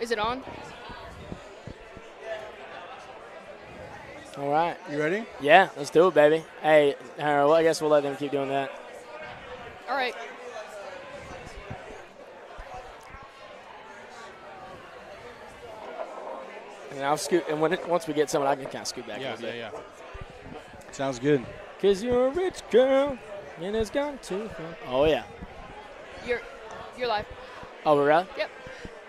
Is it on? All right. You ready? Yeah, let's do it, baby. Hey, well, I guess we'll let them keep doing that. All right. And I'll scoot. And once we get someone, I can kind of scoot back. Yeah. Sounds good. Cause you're a rich girl, and it's gone too far. Oh yeah. You're live. Oh, we're right? Yep.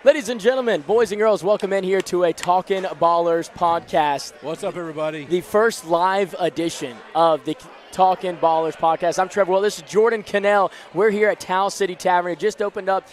Ladies and gentlemen, boys and girls, welcome in here to a Talkin' Ballers podcast. What's up, everybody? The first live edition of the Talkin' Ballers podcast. I'm Trevor. Well, this is Jordan Cannell. We're here at Towel City Tavern. It just opened up,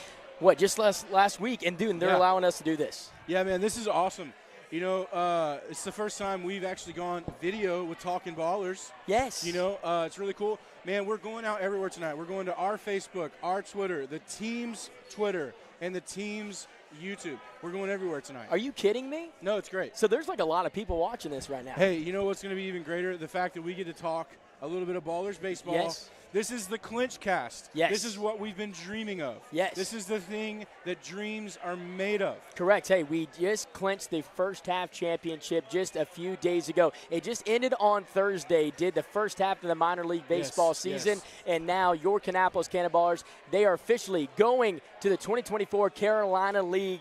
just last week, and dude, they're allowing us to do this. Yeah, man, this is awesome. You know, it's the first time we've actually gone video with Talkin' Ballers. Yes. You know, it's really cool. Man, we're going out everywhere tonight. We're going to our Facebook, our Twitter, the team's Twitter, and the team's YouTube. We're going everywhere tonight. Are you kidding me? No, it's great. So there's like a lot of people watching this right now. Hey, you know what's going to be even greater? The fact that we get to talk a little bit of Ballers baseball. Yes. This is the CLINCHcast. Yes. This is what we've been dreaming of. Yes. This is the thing that dreams are made of. Correct. Hey, we just clinched the first half championship just a few days ago. It just ended on Thursday, did the first half of the minor league baseball season, and now your Kannapolis Cannonballers, they are officially going to the 2024 Carolina League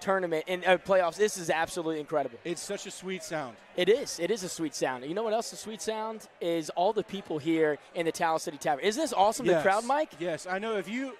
tournament and playoffs. This is absolutely incredible. It's such a sweet sound. It is. It is a sweet sound. You know what else is a sweet sound? Is all the people here in the Towel City Tavern. Isn't this awesome, the crowd, Mike? Yes, I know. If you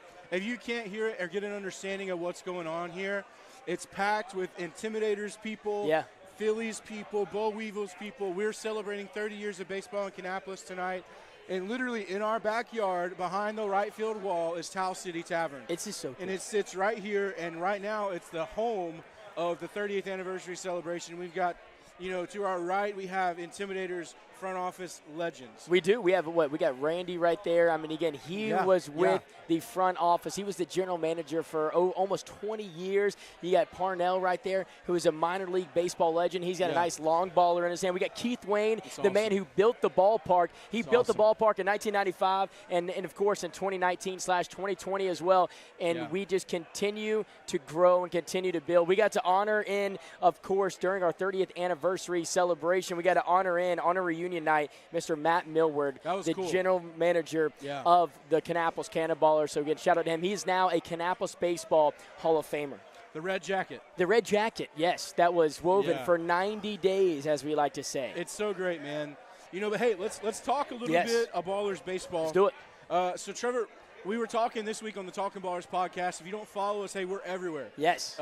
can't hear it or get an understanding of what's going on here, it's packed with Intimidators people, Phillies people, Bo Weevils people. We're celebrating 30 years of baseball in Kannapolis tonight. And literally in our backyard, behind the right field wall, is Towel City Tavern. It's just so cool. And it sits right here, and right now it's the home of the 30th anniversary celebration. We've got, to our right, we have Intimidators front office legends. We do. We have we got Randy right there. I mean, again, he was with the front office. He was the general manager for almost 20 years. You got Parnell right there, who is a minor league baseball legend. He's got a nice long baller in his hand. We got Keith Wayne, the man who built the ballpark. He built the ballpark in 1995 and of course, in 2019/2020 as well. And we just continue to grow and continue to build. We got to honor in, of course, during our 30th anniversary celebration, we got to honor reunion night, Mr. Matt Millward, the general manager of the Kannapolis Cannonballers. So again, shout out to him. He's now a Kannapolis Baseball Hall of Famer. The red jacket. The red jacket, yes. That was woven for 90 days, as we like to say. It's so great, man. But hey, let's talk a little bit of Ballers baseball. Let's do it. So, Trevor, we were talking this week on the Talkin' Ballers podcast. If you don't follow us, hey, we're everywhere. Yes.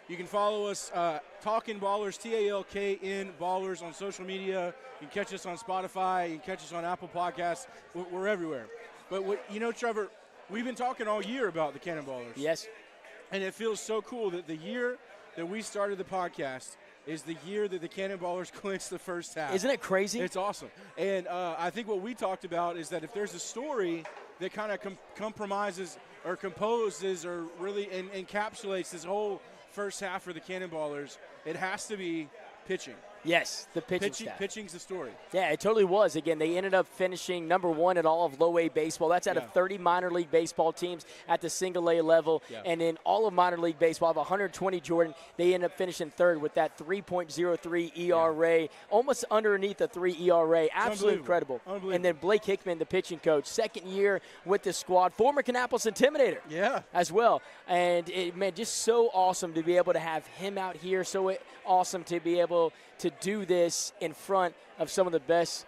You can follow us, Talkin' Ballers, TALKN Ballers on social media. You can catch us on Spotify. You can catch us on Apple Podcasts. We're everywhere. But, Trevor, we've been talking all year about the Cannonballers. Yes. And it feels so cool that the year that we started the podcast is the year that the Cannonballers clinched the first half. Isn't it crazy? It's awesome. And I think what we talked about is that if there's a story that kind of compromises or composes or really encapsulates this whole first half for the Cannonballers, it has to be pitching. Yes, the pitching staff. Pitching's the story. Yeah, it totally was. Again, they ended up finishing number one in all of low-A baseball. That's out of 30 minor league baseball teams at the single-A level. Yeah. And in all of minor league baseball, of 120, Jordan, they ended up finishing third with that 3.03 ERA, almost underneath a 3 ERA. Absolutely incredible. And then Blake Hickman, the pitching coach, second year with the squad, former Kannapolis Intimidator as well. And, just so awesome to be able to have him out here, so awesome to be able to do this in front of some of the best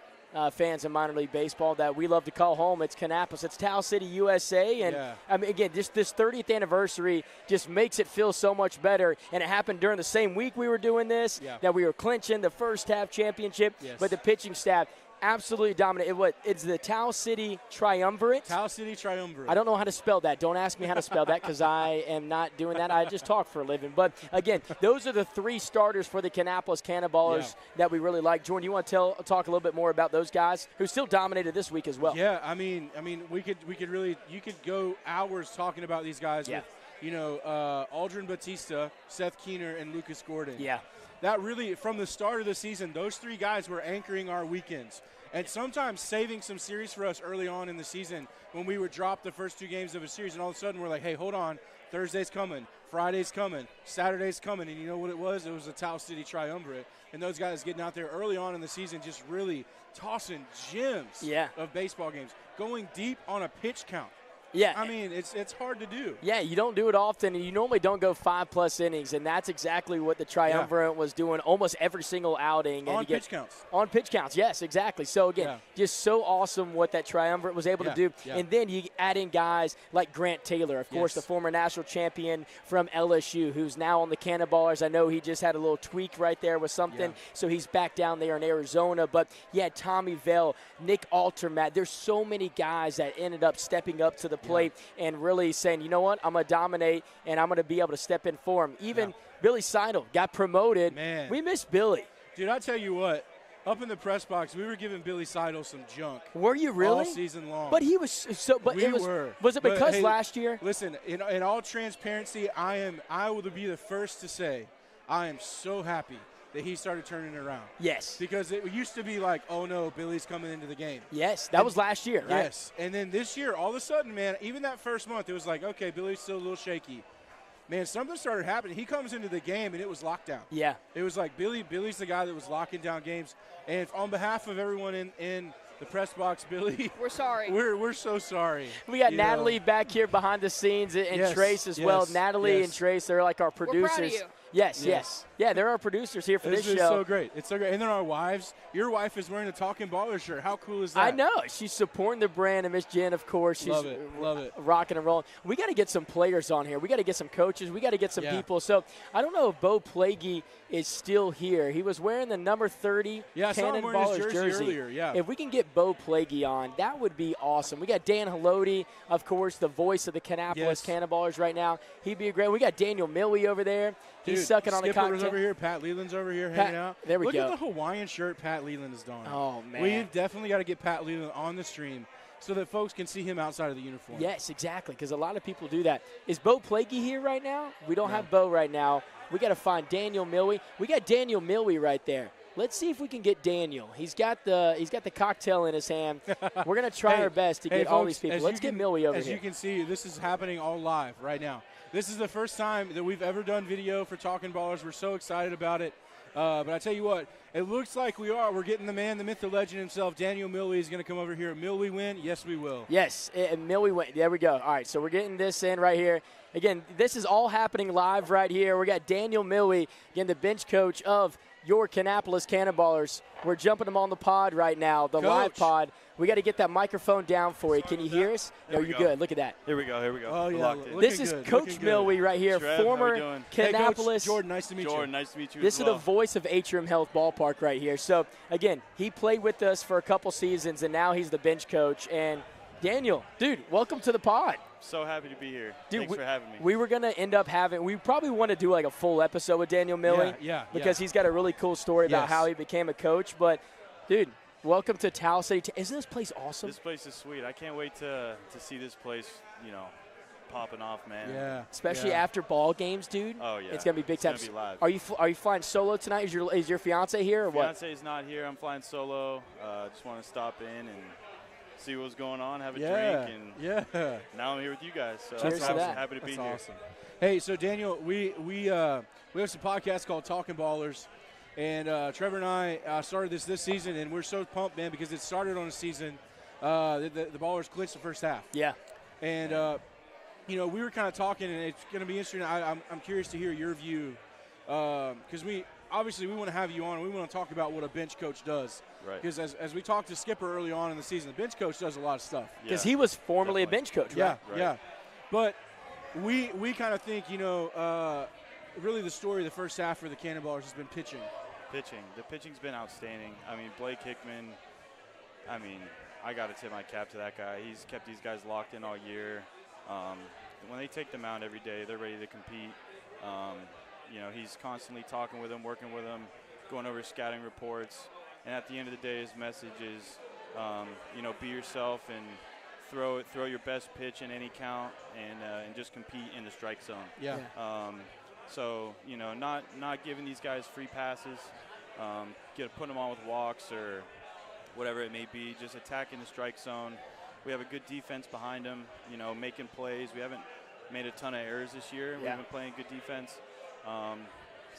fans in minor league baseball that we love to call home. It's Kannapolis. It's Towel City, USA. And, again, just this 30th anniversary just makes it feel so much better. And it happened during the same week we were doing this, that we were clinching the first half championship. But the pitching staff absolutely dominant. It's the Towel City Triumvirate. Towel City Triumvirate. I don't know how to spell that. Don't ask me how to spell that because I am not doing that. I just talk for a living. But, again, those are the three starters for the Kannapolis Cannonballers that we really like. Jordan, you want to talk a little bit more about those guys who still dominated this week as well? Yeah, I mean, we could really – you could go hours talking about these guys with, Aldrin Batista, Seth Keener, and Lucas Gordon. Yeah. That really, from the start of the season, those three guys were anchoring our weekends. And sometimes saving some series for us early on in the season when we would drop the first two games of a series, and all of a sudden we're like, hey, hold on, Thursday's coming, Friday's coming, Saturday's coming, and you know what it was? It was a Towel City Triumvirate, and those guys getting out there early on in the season just really tossing gems of baseball games, going deep on a pitch count. Yeah. I mean, it's hard to do. Yeah, you don't do it often, and you normally don't go 5+ innings, and that's exactly what the Triumvirate was doing almost every single outing. On pitch counts. On pitch counts, yes, exactly. So, again, just so awesome what that Triumvirate was able to do. Yeah. And then you add in guys like Grant Taylor, of course, the former national champion from LSU, who's now on the Cannonballers. I know he just had a little tweak right there with something, so he's back down there in Arizona. But, Tommy Vell, Nick Altermatt, there's so many guys that ended up stepping up to the plate and really saying, you know what, I'm going to dominate and I'm going to be able to step in for him. Even Billy Seidel got promoted. Man. We miss Billy. Dude, I tell you what, up in the press box, we were giving Billy Seidel some junk. Were you really? All season long. But he was so. But we were. Was it because last year? Listen, in all transparency, I will be the first to say, I am so happy that he started turning it around. Yes. Because it used to be like, oh, no, Billy's coming into the game. Yes, that was last year, right? Yes. And then this year, all of a sudden, man, even that first month, it was like, okay, Billy's still a little shaky. Man, something started happening. He comes into the game, and it was lockdown. Yeah. It was like Billy's the guy that was locking down games. And on behalf of everyone in the press box, Billy, we're sorry. We're so sorry. We got Natalie back here behind the scenes and Trace as well. Natalie and Trace, they're like our producers. We're proud of you. Yes. Yeah, they're our producers here for this show. It's so great. It's so great. And then our wives. Your wife is wearing a Talking Baller shirt. How cool is that? I know. She's supporting the brand, and Miss Jen, of course. She's love it. Rocking and rolling. We got to get some players on here. We got to get some coaches. We got to get some people. So I don't know if Bo Plaguey is still here. He was wearing the number 30 Cannonballers jersey earlier. Yeah. If we can get Bo Plaguey on, that would be awesome. We got Dan Haloti, of course, the voice of the Kannapolis Cannonballers right now. He'd be a great. We got Daniel Milley over there. He's sucking on a cocktail. Skipper's over here. Pat Leland's over here hanging out. There we go. Look at the Hawaiian shirt Pat Leland is donning. Oh, man. We've definitely got to get Pat Leland on the stream so that folks can see him outside of the uniform. Yes, exactly, because a lot of people do that. Is Bo Plaguey here right now? We don't have Bo right now. We got to find Daniel Milley. We got Daniel Milley right there. Let's see if we can get Daniel. He's got the cocktail in his hand. We're going to try our best to get folks, all these people. Let's get Milley over here. As you can see, this is happening all live right now. This is the first time that we've ever done video for Talking Ballers. We're so excited about it. But I tell you what, it looks like we're getting the man, the myth, the legend himself. Daniel Milley is going to come over here. Will we win? Yes, we will. Yes, Milley win. There we go. All right, so we're getting this in right here. Again, this is all happening live right here. We got Daniel Milley, again, the bench coach of your Kannapolis Cannonballers. We're jumping him on the pod right now, the live pod. We got to get that microphone down for you. Can you hear us? No, you're good. Look at that. Here we go. Oh, yeah. This is Coach Milley right here, former Kannapolis. Hey, Jordan, nice to meet you. Jordan, nice to meet you. This is the voice of Atrium Health Ballpark right here. So, again, he played with us for a couple seasons, and now he's the bench coach. And, Daniel, dude, welcome to the pod. So happy to be here. Dude, Thanks for having me. We were going to end up we probably want to do like a full episode with Daniel Milley. Because he's got a really cool story about how he became a coach. But, dude, welcome to Towel City. Isn't this place awesome? This place is sweet. I can't wait to see this place, popping off, man. Yeah. Especially after ball games, dude. Oh, yeah. It's going to be big time. It's going to Are be you flying solo tonight? Is your fiance here or what? Fiance's not here. I'm flying solo. Just want to stop in and see what's going on, have a drink, and now I'm here with you guys. So Cheers to that. Happy to be here. Awesome. Hey, so Daniel, we have some podcast called Talking Ballers, and Trevor and I started this season, and we're so pumped, man, because it started on a season the Ballers clinched the first half. Yeah. And we were kind of talking, and it's going to be interesting. I'm curious to hear your view because we want to have you on, and we want to talk about what a bench coach does. Right. Because as we talked to Skipper early on in the season, the bench coach does a lot of stuff. Because he was formerly a bench coach, right? Yeah. But we kind of think, really the story of the first half for the Cannonballers has been pitching. The pitching's been outstanding. I mean, Blake Hickman, I got to tip my cap to that guy. He's kept these guys locked in all year. When they take them out every day, they're ready to compete. He's constantly talking with them, working with them, going over scouting reports. And at the end of the day, his message is, be yourself and throw your best pitch in any count and just compete in the strike zone. Yeah. So, not giving these guys free passes, putting them on with walks or whatever it may be, just attacking the strike zone. We have a good defense behind them, making plays. We haven't made a ton of errors this year. We've been playing good defense.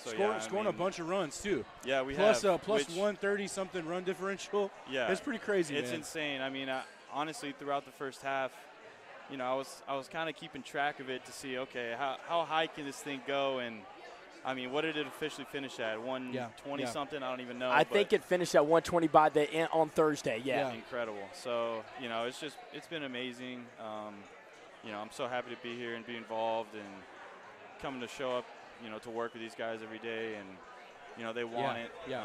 Scoring a bunch of runs too. Yeah, we plus, have. Plus 130 something run differential. Yeah, it's pretty crazy. It's man. insane. I mean, honestly, throughout the first half, I was kind of keeping track of it to see, okay, how high can this thing go? And I mean, what did it officially finish at? 120 something? I don't even know. I think it finished at 120 by the end on Thursday. Yeah. Incredible. So it's been amazing. I'm so happy to be here and be involved and coming to show up. To work with these guys every day, and they want it. Yeah.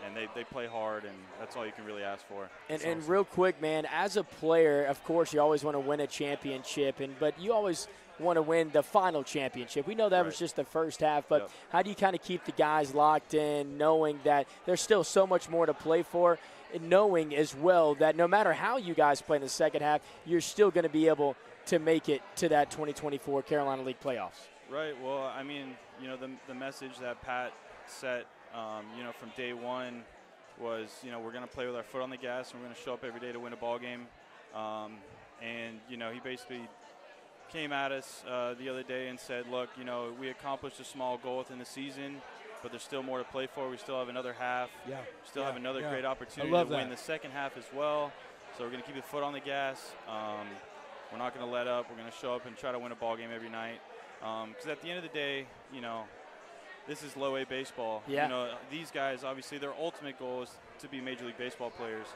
And they play hard, and that's all you can really ask for. And real quick, man, as a player, of course, you always want to win a championship, but you always want to win the final championship. We know that was just the first half, but how do you kind of keep the guys locked in, knowing that there's still so much more to play for, and knowing as well that no matter how you guys play in the second half, you're still going to be able to make it to that 2024 Carolina League playoffs? Right. Well, I mean, the message that Pat set, from day one was, we're going to play with our foot on the gas and we're going to show up every day to win a ball game. And he basically came at us the other day and said, look, we accomplished a small goal within the season, but there's still more to play for. We still have another half. Yeah. Still have another great opportunity to win the second half as well. So we're going to keep the foot on the gas. We're not going to let up. We're going to show up and try to win a ball game every night. Because at the end of the day, this is low-A baseball. Yeah. These guys, obviously, their ultimate goal is to be Major League Baseball players.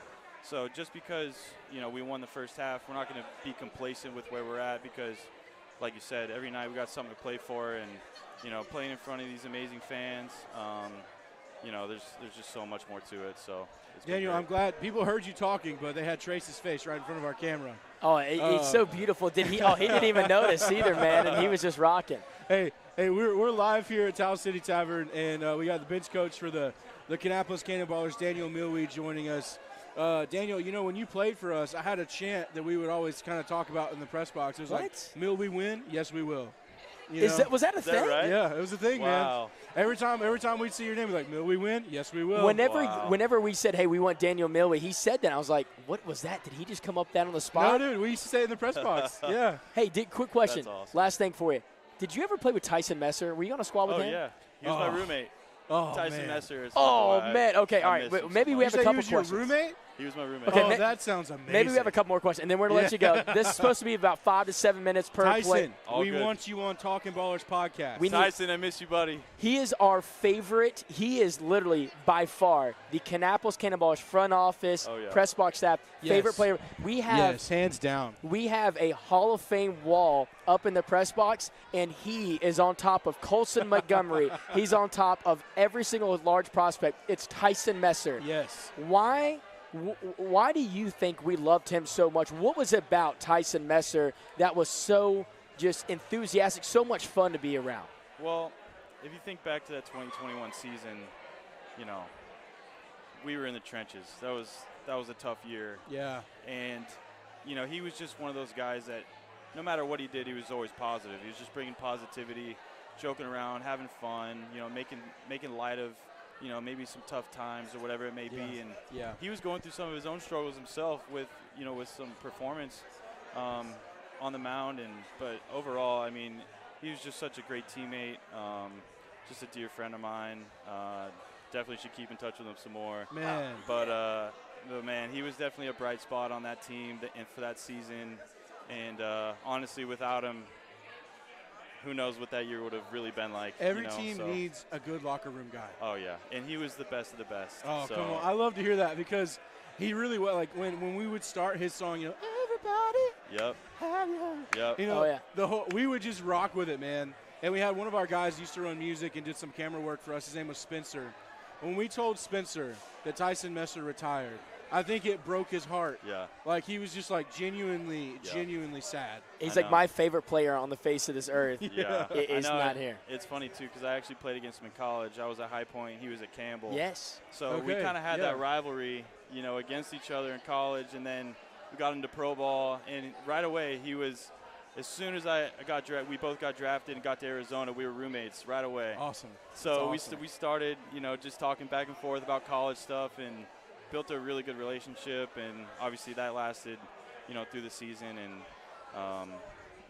So just because, we won the first half, we're not going to be complacent with where we're at because, like you said, every night we got something to play for. And, playing in front of these amazing fans, there's just so much more to it. So, Daniel, I'm glad people heard you talking, but they had Trace's face right in front of our camera. Oh, it's so beautiful. Did he? Oh, he didn't even notice either, man, and he was just rocking. Hey, we're live here at Towel City Tavern, and we got the bench coach for the Kannapolis Cannonballers, Daniel Milwee, joining us. Daniel, when you played for us, I had a chant that we would always kind of talk about in the press box. It was like, "Milwee win? Yes, we will." Was that a thing? Right? Yeah, it was a thing, man. Every time we'd see your name, we'd like, "Milwee win? Yes, we will." Whenever we said, "Hey, we want Daniel Milwee," he said that. I was like, "What was that? Did he just come up that on the spot?" No, dude. We used to say it in the press box. Yeah. Hey, quick question. That's awesome. Last thing for you. Did you ever play with Tyson Messer? Were you on a squad with him? Oh yeah, he was my roommate. Tyson Messer. Man. Okay, all right. Maybe we have a couple questions. Your roommate? He was my roommate. Okay, that sounds amazing. Maybe we have a couple more questions, and then we're going to let you go. This is supposed to be about 5 to 7 minutes per Tyson, play. we want you on Talking Ballers podcast. Tyson, I miss you, buddy. He is our favorite. He is literally, by far, the Kannapolis Cannonballers front office, press box staff, favorite player. Yes, hands down. We have a Hall of Fame wall up in the press box, and he is on top of Colson Montgomery. He's on top of every single large prospect. It's Tyson Messer. Yes. Why do you think we loved him so much? What was it about Tyson Messer that was so just enthusiastic, so much fun to be around? Well, if you think back to that 2021 season, we were in the trenches. That was a tough year. Yeah. And, he was just one of those guys that no matter what he did, he was always positive. He was just bringing positivity, joking around, having fun, making light of maybe some tough times or whatever it may be. And he was going through some of his own struggles himself with some performance on the mound. But overall, I mean, he was just such a great teammate, just a dear friend of mine. Definitely should keep in touch with him some more. Man. But man, he was definitely a bright spot on that team and for that season. And honestly, without him, who knows what that year would have really been like. Every team needs a good locker room guy. Oh, yeah. And he was the best of the best. Oh, come on. I love to hear that because he really was. Like, when we would start his song, everybody. Yep. Yep. We would just rock with it, man. And we had one of our guys used to run music and did some camera work for us. His name was Spencer. When we told Spencer that Tyson Messer retired, I think it broke his heart. Yeah. Like, he was just, like, genuinely sad. He's like my favorite player on the face of this earth. Yeah. Is not here. It's funny, too, because I actually played against him in college. I was at High Point. He was at Campbell. Yes. So we kind of had that rivalry, against each other in college. And then we got into pro ball. And right away, he was – as soon as I got drafted, we both got drafted and got to Arizona. We were roommates right away. Awesome. So we started, just talking back and forth about college stuff and – built a really good relationship, and obviously that lasted, through the season. And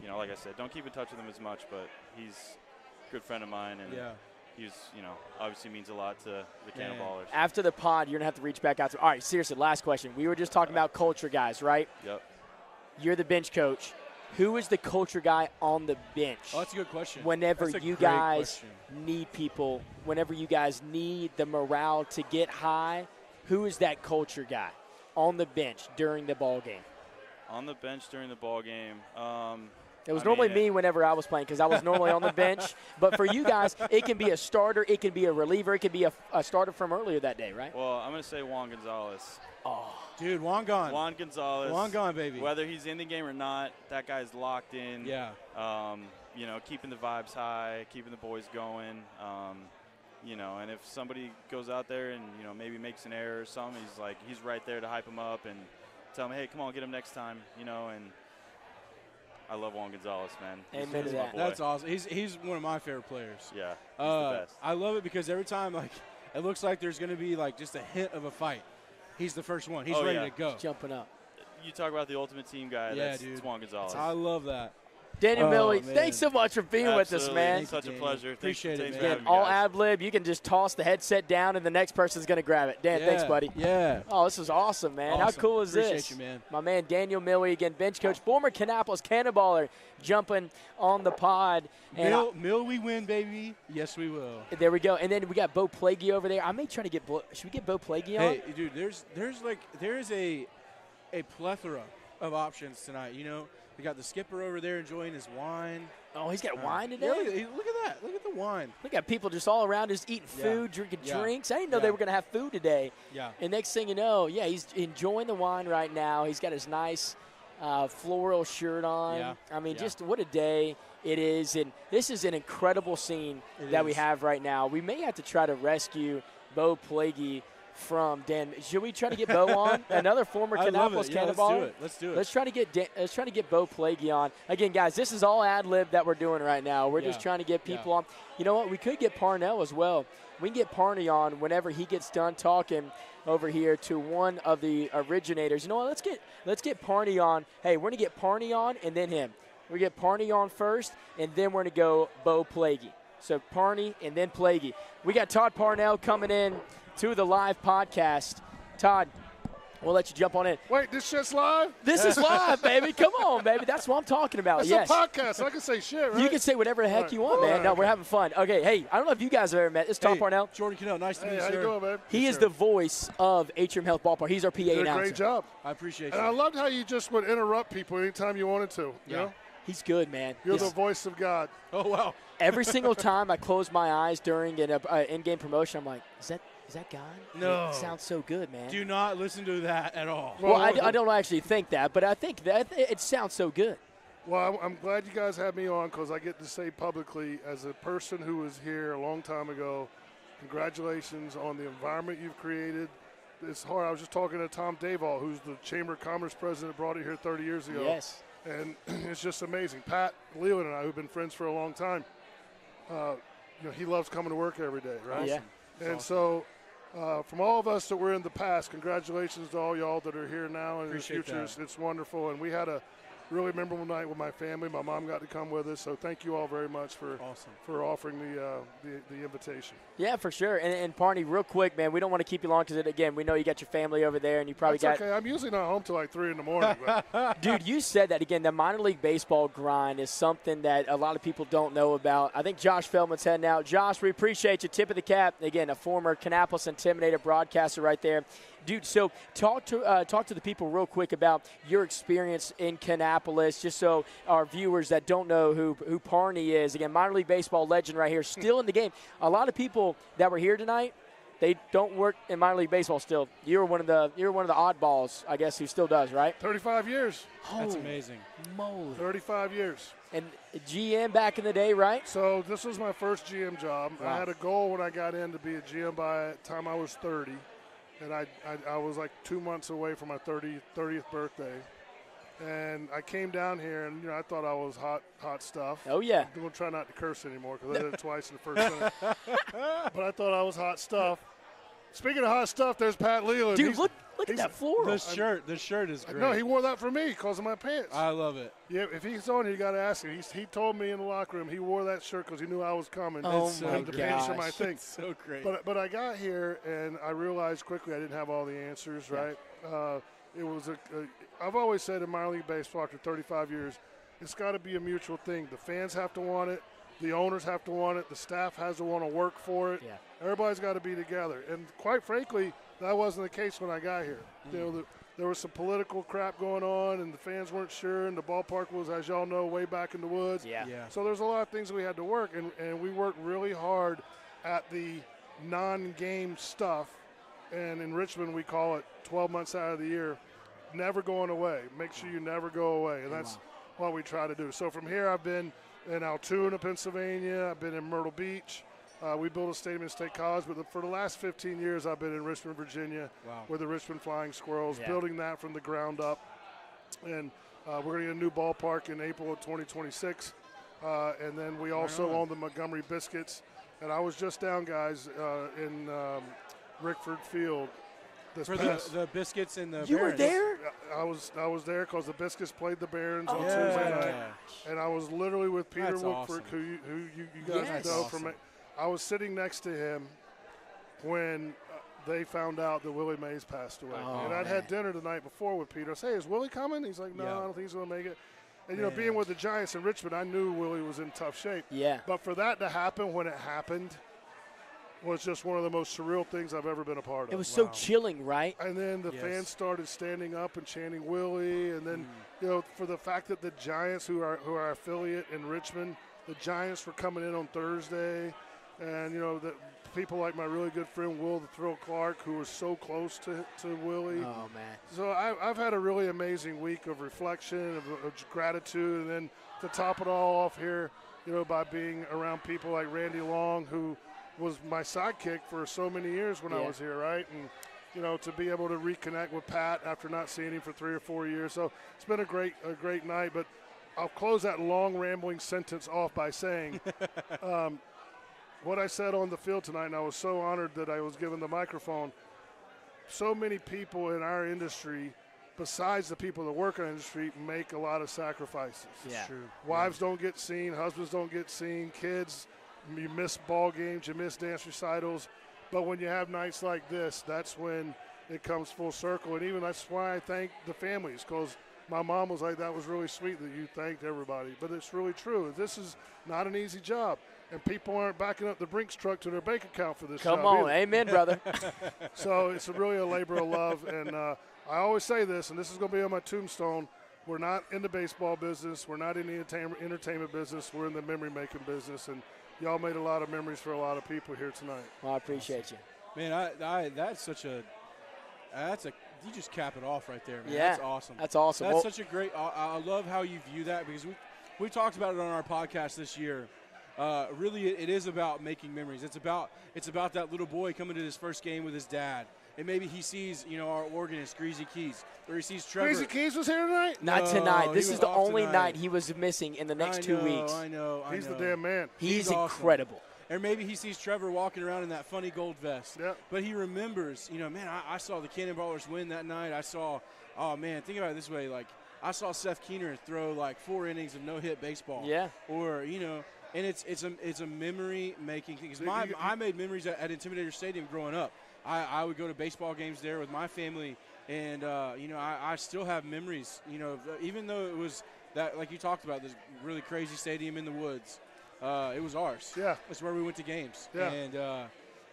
you know, like I said, don't keep in touch with him as much, but he's a good friend of mine, and he's, you know, obviously means a lot to the Cannonballers. After the pod, you're going to have to reach back out to – all right, seriously, last question. We were just talking about culture guys, right? Yep. You're the bench coach. Who is the culture guy on the bench? Oh, that's a good question. Whenever you guys need people, whenever you guys need the morale to get high, who is that culture guy on the bench during the ball game? On the bench during the ball game. It was normally me whenever I was playing because I was normally on the bench. But for you guys, it can be a starter, it can be a reliever, it can be a starter from earlier that day, right? Well, I'm going to say Juan Gonzalez. Oh. Dude, Juan gone. Juan Gonzalez. Juan gone, baby. Whether he's in the game or not, that guy's locked in. Yeah. You know, keeping the vibes high, keeping the boys going. You know, and if somebody goes out there and, you know, maybe makes an error or something, he's right there to hype him up and tell him, hey, come on, get him next time, you know, and I love Juan Gonzalez, man. Amen to that. That's awesome. He's one of my favorite players. Yeah, he's the best. I love it because every time, like, it looks like there's going to be, like, just a hint of a fight. He's the first one. He's ready to go. He's jumping up. You talk about the ultimate team guy. That's Juan Gonzalez. I love that. Daniel Milley, thanks so much for being with us, man. It's such a pleasure. Appreciate it, man. Again, all ad-lib. You can just toss the headset down, and the next person's going to grab it. Dan, thanks, buddy. Yeah. Oh, this is awesome, man. Awesome. How cool is this? Appreciate you, man. My man Daniel Milley, again, bench coach, former Kannapolis Cannonballer, jumping on the pod. And Mill, we win, baby. Yes, we will. There we go. And then we got Bo Plaguey over there. I may try to get should we get Bo Plaguey on? Hey, dude, there's a plethora of options tonight, you know. We got the skipper over there enjoying his wine. Oh, he's got wine today? Yeah, look at that. Look at the wine. We got people just all around just eating food, drinking drinks. I didn't know they were going to have food today. Yeah. And next thing you know, he's enjoying the wine right now. He's got his nice floral shirt on. Yeah. I mean, just what a day it is. And this is an incredible scene that we have right now. We may have to try to rescue Bo Plaguey from Dan. Should we try to get Bo on? Another former Kannapolis Cannonballer? Let's do it. Let's try to get Bo Plaguey on. Again, guys, this is all ad-lib that we're doing right now. We're just trying to get people on. You know what? We could get Parnell as well. We can get Parney on whenever he gets done talking over here to one of the originators. You know what? Let's get Parney on. Hey, we're going to get Parney on and then him. We're going to get Parney on first, and then we're going to go Bo Plaguey. So Parney and then Plaguey. We got Todd Parnell coming in to the live podcast. Todd, we'll let you jump on in. Wait, this shit's live? This is live, baby. Come on, baby. That's what I'm talking about. It's a podcast. I can say shit, right? You can say whatever the heck you want, man. No, we're having fun. Okay, hey, I don't know if you guys have ever met. It's Todd Parnell. Jordan Cannell, nice to meet you, sir. How you doing, babe? He is the voice of Atrium Health Ballpark. He's our PA announcer. You did a great job. I appreciate it. And I loved how you just would interrupt people anytime you wanted to. You know? He's good, man. You're the voice of God. Oh, wow. Every single time I close my eyes during an in-game promotion, I'm like, is that God? No. It sounds so good, man. Do not listen to that at all. Well, I don't actually think that, but I think that it sounds so good. Well, I'm glad you guys had me on because I get to say publicly, as a person who was here a long time ago, congratulations on the environment you've created. It's hard. I was just talking to Tom Davall, who's the Chamber of Commerce president, brought it here 30 years ago. Yes. And it's just amazing. Pat Leland and I, who've been friends for a long time, he loves coming to work every day, right? Yeah. And so from all of us that were in the past, congratulations to all y'all that are here now and in the future. It's wonderful. And we had a really memorable night with my family. My mom got to come with us. So thank you all very much for offering the invitation. Yeah, for sure. And Parney, real quick, man, we don't want to keep you long because, again, we know you got your family over there and you probably That's okay. I'm usually not home till like 3 in the morning. But. Dude, you said that, again, the minor league baseball grind is something that a lot of people don't know about. I think Josh Feldman's heading out. Josh, we appreciate you. Tip of the cap. Again, a former Kannapolis Intimidator broadcaster right there. Dude, so talk to the people real quick about your experience in Kannapolis, just so our viewers that don't know who Parney is. Again, minor league baseball legend right here, still in the game. A lot of people that were here tonight, they don't work in minor league baseball still. You're one of the oddballs, I guess, who still does, right? 35 years. That's amazing. Moly. 35 years. And GM back in the day, right? So this was my first GM job. Wow. I had a goal when I got in to be a GM by the time I was 30. And I was like 2 months away from my 30th birthday. And I came down here, and, I thought I was hot stuff. Oh, yeah. I'm going to try not to curse anymore because I did it twice in the first minute. But I thought I was hot stuff. Speaking of hot stuff, there's Pat Leland. Dude, look at that floral. The shirt is great. No, he wore that for me because of my pants. I love it. Yeah, if he's on here, you got to ask him. He told me in the locker room he wore that shirt because he knew I was coming. Oh, my gosh. The pants are my thing. It's so great. But I got here, and I realized quickly I didn't have all the answers, right? It was I've always said in minor league baseball after 35 years, it's got to be a mutual thing. The fans have to want it. The owners have to want it. The staff has to want to work for it. Yeah. Everybody's got to be together. And quite frankly, that wasn't the case when I got here. You know, there was some political crap going on, and the fans weren't sure, and the ballpark was, as y'all know, way back in the woods. Yeah. So there's a lot of things we had to work, and we worked really hard at the non-game stuff. And in Richmond, we call it 12 months out of the year, never going away. Make sure you never go away, and that's what we try to do. So from here, I've been in Altoona, Pennsylvania. I've been in Myrtle Beach. We built a stadium in State College, but for the last 15 years, I've been in Richmond, Virginia, with the Richmond Flying Squirrels, building that from the ground up. And we're going to get a new ballpark in April of 2026. And then we also own the Montgomery Biscuits. And I was just down, guys, in Rickford Field. For the Biscuits and the You Barons. were there? I was there because the Biscuits played the Barons on Tuesday night. And I was literally with Peter That's Woodford, awesome. who you guys know from it. I was sitting next to him when they found out that Willie Mays passed away. And I'd had dinner the night before with Peter. I said, hey, is Willie coming? He's like, no, I don't think he's going to make it. And, you know, being with the Giants in Richmond, I knew Willie was in tough shape. Yeah. But for that to happen when it happened was just one of the most surreal things I've ever been a part of. It was so chilling, right? And then the fans started standing up and chanting Willie. And then, you know, for the fact that the Giants, who are our affiliate in Richmond, the Giants were coming in on Thursday. And, you know, the people like my really good friend Will the Thrill Clark, who was so close to Willie. Oh, man. So I've had a really amazing week of reflection, of gratitude. And then to top it all off here, you know, by being around people like Randy Long, who was my sidekick for so many years when I was here, right? And, you know, to be able to reconnect with Pat after not seeing him for 3 or 4 years. So it's been a great night. But I'll close that long, rambling sentence off by saying what I said on the field tonight, and I was so honored that I was given the microphone. So many people in our industry, besides the people that work in our industry, make a lot of sacrifices. Yeah. True. Wives don't get seen. Husbands don't get seen. Kids, you miss ball games. You miss dance recitals. But when you have nights like this, that's when it comes full circle. And even that's why I thank the families, because my mom was like, that was really sweet that you thanked everybody. But it's really true. This is not an easy job. And people aren't backing up the Brinks truck to their bank account for this job. Come on. either. Amen, brother. So it's really a labor of love. And I always say this, and this is going to be on my tombstone, we're not in the baseball business. We're not in the entertainment business. We're in the memory-making business. And y'all made a lot of memories for a lot of people here tonight. Well, I appreciate you. Man, you just cap it off right there, man. Yeah. That's awesome. That's awesome. That's such a great, I love how you view that, because we talked about it on our podcast this year. Really, it is about making memories. It's about that little boy coming to his first game with his dad. And maybe he sees, you know, our organist, Greasy Keys, or he sees Trevor. Greasy Keys was here tonight? Not tonight. This he is was the off only tonight. night he was missing in the next 2 weeks. I know. He's the damn man. He's awesome. incredible. Or maybe he sees Trevor walking around in that funny gold vest. Yep. But he remembers, you know, man, I saw the Cannonballers win that night. I saw, oh, man, think about it this way. Like, I saw Seth Keener throw, like, 4 innings of no-hit baseball. Yeah. Or, you know, and it's a memory-making thing. 'Cause I made memories at Intimidator Stadium growing up. I would go to baseball games there with my family, and, you know, I still have memories, you know, even though it was that, like you talked about, this really crazy stadium in the woods. It was ours. Yeah. That's where we went to games. Yeah.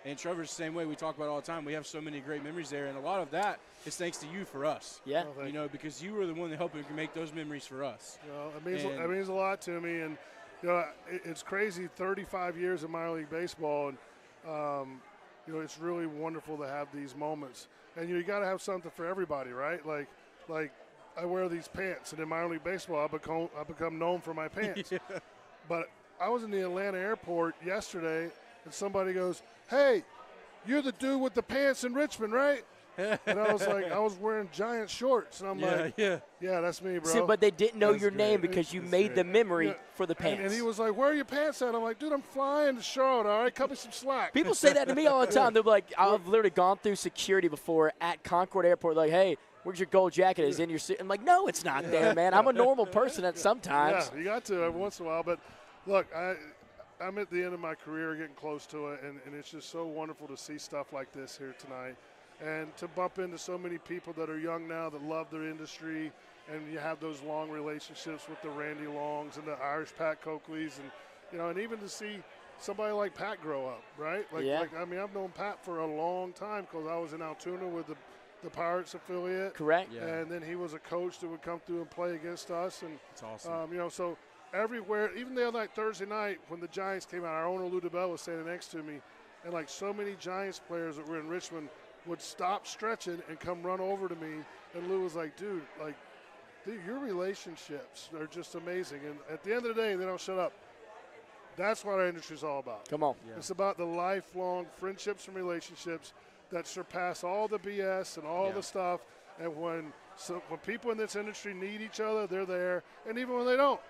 And Trevor's the same way. We talk about it all the time. We have so many great memories there, and a lot of that is thanks to you for us. Yeah. Oh, you know, because you were the one that helped make those memories for us. You know, it means a lot to me, and you know, it's crazy. 35 years of minor league baseball, and you know, it's really wonderful to have these moments. And you got to have something for everybody, right? Like I wear these pants, and in minor league baseball, I become known for my pants. Yeah. But I was in the Atlanta airport yesterday, and somebody goes, "Hey, you're the dude with the pants in Richmond, right?" And I was like, I was wearing giant shorts. And I'm yeah, that's me, bro. See, but they didn't know your name because you made the memory for the pants. And he was like, where are your pants at? I'm like, dude, I'm flying to Charlotte, all right? Cut me some slack. People say that to me all the time. They're like, I've literally gone through security before at Concord Airport. Like, hey, where's your gold jacket? Is in your suit? I'm like, no, it's not there, man. I'm a normal person at sometimes. Yeah, you got to every once in a while. But, look, I'm at the end of my career, getting close to it, and it's just so wonderful to see stuff like this here tonight. And to bump into so many people that are young now that love their industry, and you have those long relationships with the Randy Longs and the Irish Pat Coakleys, and and even to see somebody like Pat grow up, right? I mean, I've known Pat for a long time because I was in Altoona with the Pirates affiliate. Correct. Yeah. And then he was a coach that would come through and play against us, and it's awesome. So everywhere, even the other night, Thursday night, when the Giants came out, our owner Lou DeBell was standing next to me, and like so many Giants players that were in Richmond would stop stretching and come run over to me, and Lou was like, dude, your relationships are just amazing. And at the end of the day, they don't shut up. That's what our industry is all about. Come on. Yeah. It's about the lifelong friendships and relationships that surpass all the BS and all the stuff. And when people in this industry need each other, they're there. And even when they don't,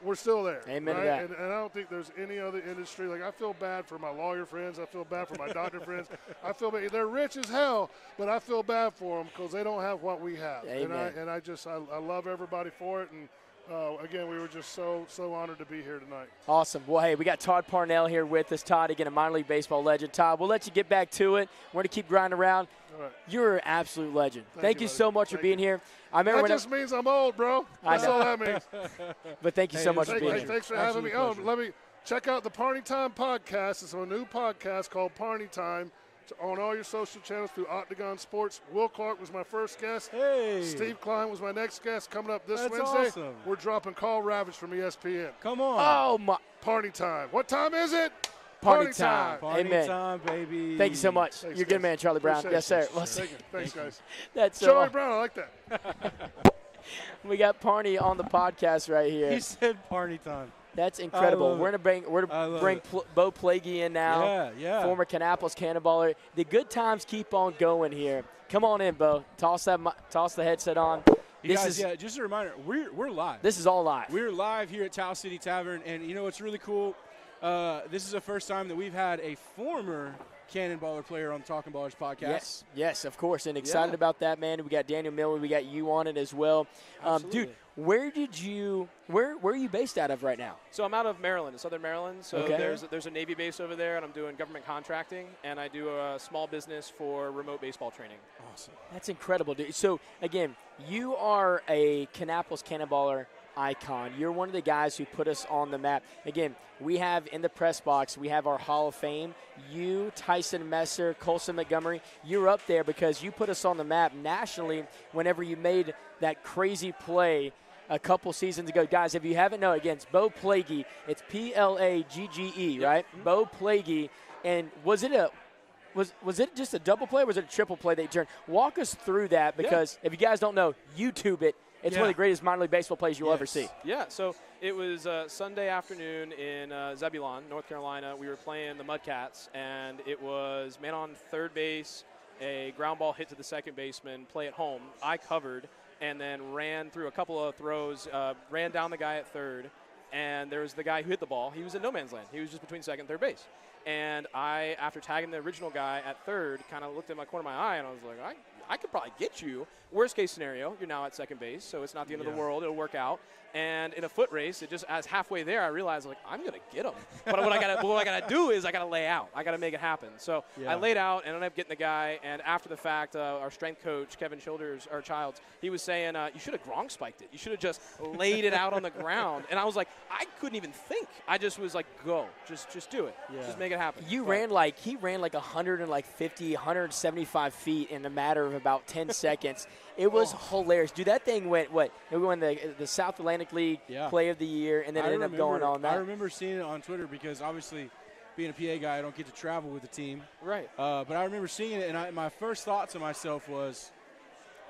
we're still there. Amen right? to that. And I don't think there's any other industry. Like, I feel bad for my lawyer friends. I feel bad for my doctor friends. I feel bad. They're rich as hell, but I feel bad for them because they don't have what we have. Amen. And I love everybody for it. And again, we were just so honored to be here tonight. Awesome. Well, hey, we got Todd Parnell here with us. Todd, again, a minor league baseball legend. Todd, we'll let you get back to it. We're going to keep grinding around. All right. You're an absolute legend. Thank you so much for being here. I remember that just means I'm old, bro. That's all that means. But thank you so much for being here. Thanks for having me. Oh, let me check out the Parney Time podcast. It's a new podcast called Parney Time. It's on all your social channels through Octagon Sports. Will Clark was my first guest. Hey. Steve Klein was my next guest. Coming up this Wednesday, awesome. We're dropping Carl Ravage from ESPN. Come on. Oh, my. Party time. What time is it? Party time. Party Amen. time, baby. Thank you so much. Thanks, You're a good man, Charlie Brown. Appreciate Yes, sir. Thanks, guys. That's Charlie Brown, I like that. We got Parney on the podcast right here. He said party time. That's incredible. We're going to bring Bo Plaguey in now. Yeah. Former Kannapolis Cannonballer. The good times keep on going here. Come on in, Bo. Toss the headset on. Just a reminder, we're live. This is all live. We're live here at Tau City Tavern, and you know what's really cool? This is the first time that we've had a former Cannonballer player on the Talking Ballers podcast. Yes, of course, and excited about that, man. We got Daniel Miller, we got you on it as well. Absolutely. Dude, where are you based out of right now? So I'm out of Maryland, Southern Maryland. So Okay. there's a Navy base over there, and I'm doing government contracting, and I do a small business for remote baseball training. Awesome. That's incredible, dude. So, again, you are a Kannapolis Cannonballer icon. You're one of the guys who put us on the map. Again, we have in the press box, we have our Hall of Fame. You, Tyson Messer, Colson Montgomery, you're up there because you put us on the map nationally whenever you made that crazy play a couple seasons ago. Guys, if you haven't known, again, it's Bo Plaguey. It's Plaggee, right? Mm-hmm. Bo Plaguey. And was it just a double play or was it a triple play that you turned? Walk us through that because if you guys don't know, YouTube it. It's one of the greatest minor league baseball plays you'll ever see. Yeah, so it was Sunday afternoon in Zebulon, North Carolina. We were playing the Mudcats, and it was man on third base, a ground ball hit to the second baseman, play at home. I covered and then ran through a couple of throws, ran down the guy at third, and there was the guy who hit the ball. He was in no man's land. He was just between second and third base. And I, after tagging the original guy at third, kind of looked at my corner of my eye, and I was like, I could probably get you. Worst case scenario, you're now at second base, so it's not the end of the world. It'll work out. And in a foot race, it just as halfway there, I realized I'm gonna get him. But what I gotta do is I gotta lay out. I gotta make it happen. So I laid out and ended up getting the guy. And after the fact, our strength coach Kevin Childers, he was saying you should have Gronk spiked it. You should have just laid it out on the ground. And I was like, I couldn't even think. I just was like, go, just do it. Yeah. Just make it happen. He ran like 150, 175 feet in a matter of about 10 seconds. It was hilarious. Dude, that thing went, it won the South Atlantic League Play of the Year, and then it ended up going on that. I remember seeing it on Twitter because obviously being a PA guy, I don't get to travel with the team. Right. But I remember seeing it, and my first thought to myself was,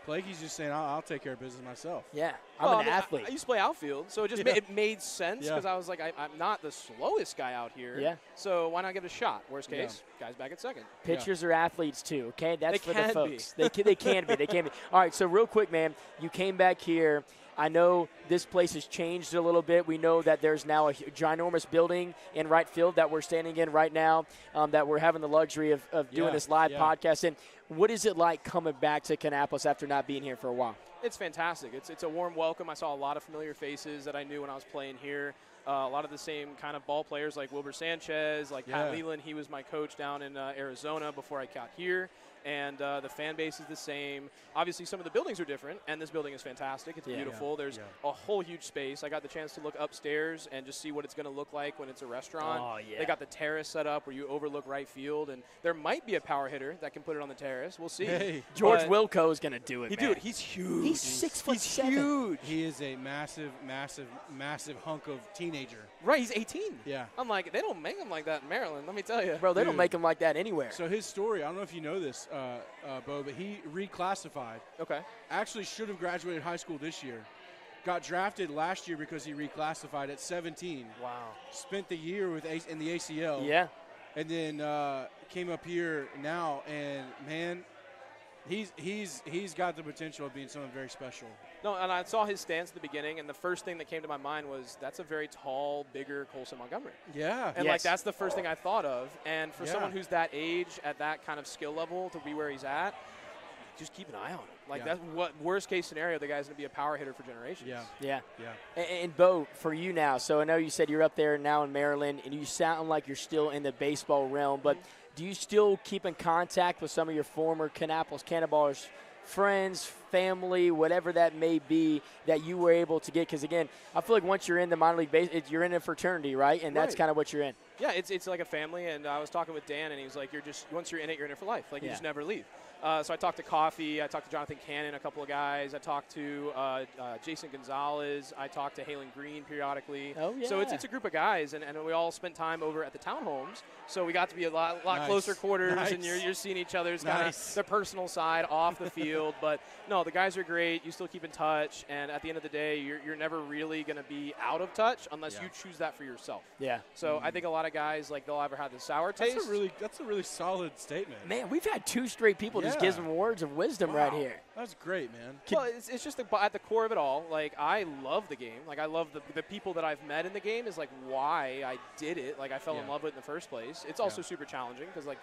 Plague's just saying, I'll take care of business myself. Yeah, I'm an athlete. I used to play outfield, so it just it made sense because I was like, I'm not the slowest guy out here. Yeah. So why not give it a shot? Worst case, guy's back at second. Pitchers are athletes too. Okay, that's they for the can folks. They can be. They can be. All right. So real quick, man, you came back here. I know this place has changed a little bit. We know that there's now a ginormous building in right field that we're standing in right now, that we're having the luxury of doing this live podcast. And what is it like coming back to Kannapolis after not being here for a while? It's fantastic. It's a warm welcome. I saw a lot of familiar faces that I knew when I was playing here. A lot of the same kind of ball players like Wilbur Sanchez, like Pat Leland. He was my coach down in Arizona before I got here. And the fan base is the same. Obviously, some of the buildings are different, and this building is fantastic. It's beautiful. There's a whole huge space. I got the chance to look upstairs and just see what it's going to look like when it's a restaurant. Oh, yeah. They got the terrace set up where you overlook right field, and there might be a power hitter that can put it on the terrace. We'll see. Hey. George Wilco is going to do it, man. Dude, he's huge. He's 6'7". He's huge. He is a massive, massive, massive hunk of teenager. Right, he's 18. Yeah. I'm like, they don't make him like that in Maryland, let me tell you. Bro, they don't make him like that anywhere. So his story, I don't know if you know this, Bo, but he reclassified. Okay. Actually should have graduated high school this year. Got drafted last year because he reclassified at 17. Wow. Spent the year in the ACL. Yeah. And then came up here now, and, man, he's got the potential of being someone very special. No, and I saw his stance at the beginning, and the first thing that came to my mind was that's a very tall, bigger Colson Montgomery. Yeah. And, like, that's the first thing I thought of. And for someone who's that age, at that kind of skill level, to be where he's at, just keep an eye on him. Like, that's what worst-case scenario, the guy's going to be a power hitter for generations. Yeah. And, Bo, for you now, so I know you said you're up there now in Maryland, and you sound like you're still in the baseball realm, but do you still keep in contact with some of your former Kannapolis Cannonballers, friends, family, whatever that may be, that you were able to get? Because, again, I feel like once you're in the minor league base, you're in a fraternity, right? And that's kind of what you're in. Yeah, it's like a family, and I was talking with Dan, and he was like, once you're in it for life. Like, you just never leave. So I talked to Coffee. I talked to Jonathan Cannon, a couple of guys. I talked to Jason Gonzalez. I talked to Halen Green periodically. Oh, yeah. So it's a group of guys, and we all spent time over at the townhomes. So we got to be a lot closer quarters, and you're seeing each other's kind of their personal side off the field. But, no, the guys are great. You still keep in touch, and at the end of the day, you're never really going to be out of touch unless you choose that for yourself. Yeah. So I think a lot of guys, like, they'll ever have the sour taste. That's a really solid statement. Man, we've had 2 straight people just give some words of wisdom right here. That's great, man. Well, it's just at the core of it all. Like, I love the game. Like, I love the people that I've met in the game is, like, why I did it. Like, I fell in love with it in the first place. It's also super challenging because, like,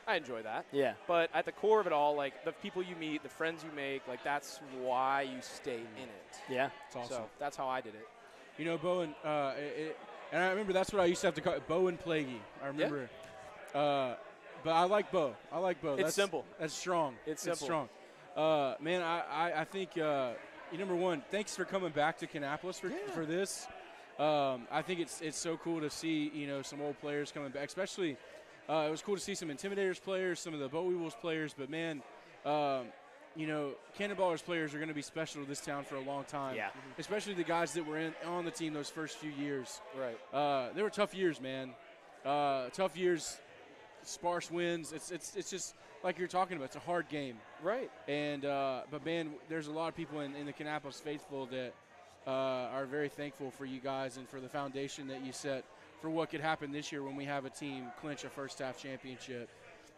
I enjoy that. Yeah. But at the core of it all, like, the people you meet, the friends you make, like, that's why you stay in it. Yeah. It's awesome. So that's how I did it. You know, Bowen, and I remember that's what I used to have to call it, Bowen Plaguey. I remember. But I like Bo. It's simple. That's strong. It's simple. It's strong. Man, I think, number one, thanks for coming back to Kannapolis for this. I think it's so cool to see, some old players coming back. Especially, it was cool to see some Intimidators players, some of the Bo Weevils players. But, man, Cannonballers players are going to be special to this town for a long time. Yeah. Especially the guys that were on the team those first few years. Right. They were tough years, man. Tough years, sparse wins. It's just like you're talking about. It's a hard game. Right. And but, man, there's a lot of people in the Kannapolis faithful that are very thankful for you guys and for the foundation that you set for what could happen this year when we have a team clinch a first half championship.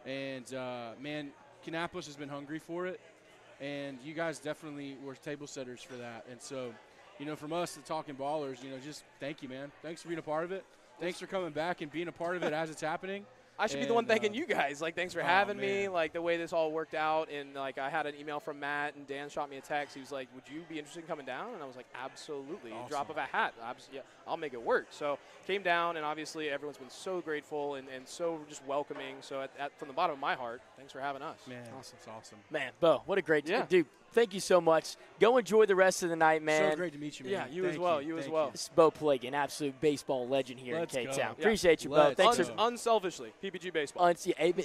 And, man, Kannapolis has been hungry for it. And you guys definitely were table setters for that. And so, from us, the Talking Ballers, just thank you, man. Thanks for being a part of it. Thanks for coming back and being a part of it as it's happening. I should be the one thanking you guys. Like, thanks for having me. Like, the way this all worked out. And, like, I had an email from Matt, and Dan shot me a text. He was like, would you be interested in coming down? And I was like, absolutely. Awesome. Drop of a hat. I'll make it work. So came down, and obviously everyone's been so grateful and so just welcoming. So from the bottom of my heart, thanks for having us. Man, awesome. It's awesome. Man, Bo, what a great dude. Thank you so much. Go enjoy the rest of the night, man. So great to meet you, man. Yeah, you as well. You as well. This is Bo Plaguey, an absolute baseball legend here in K-Town. Yeah. Appreciate you, Bo. Thanks for unselfishly, PPG Baseball.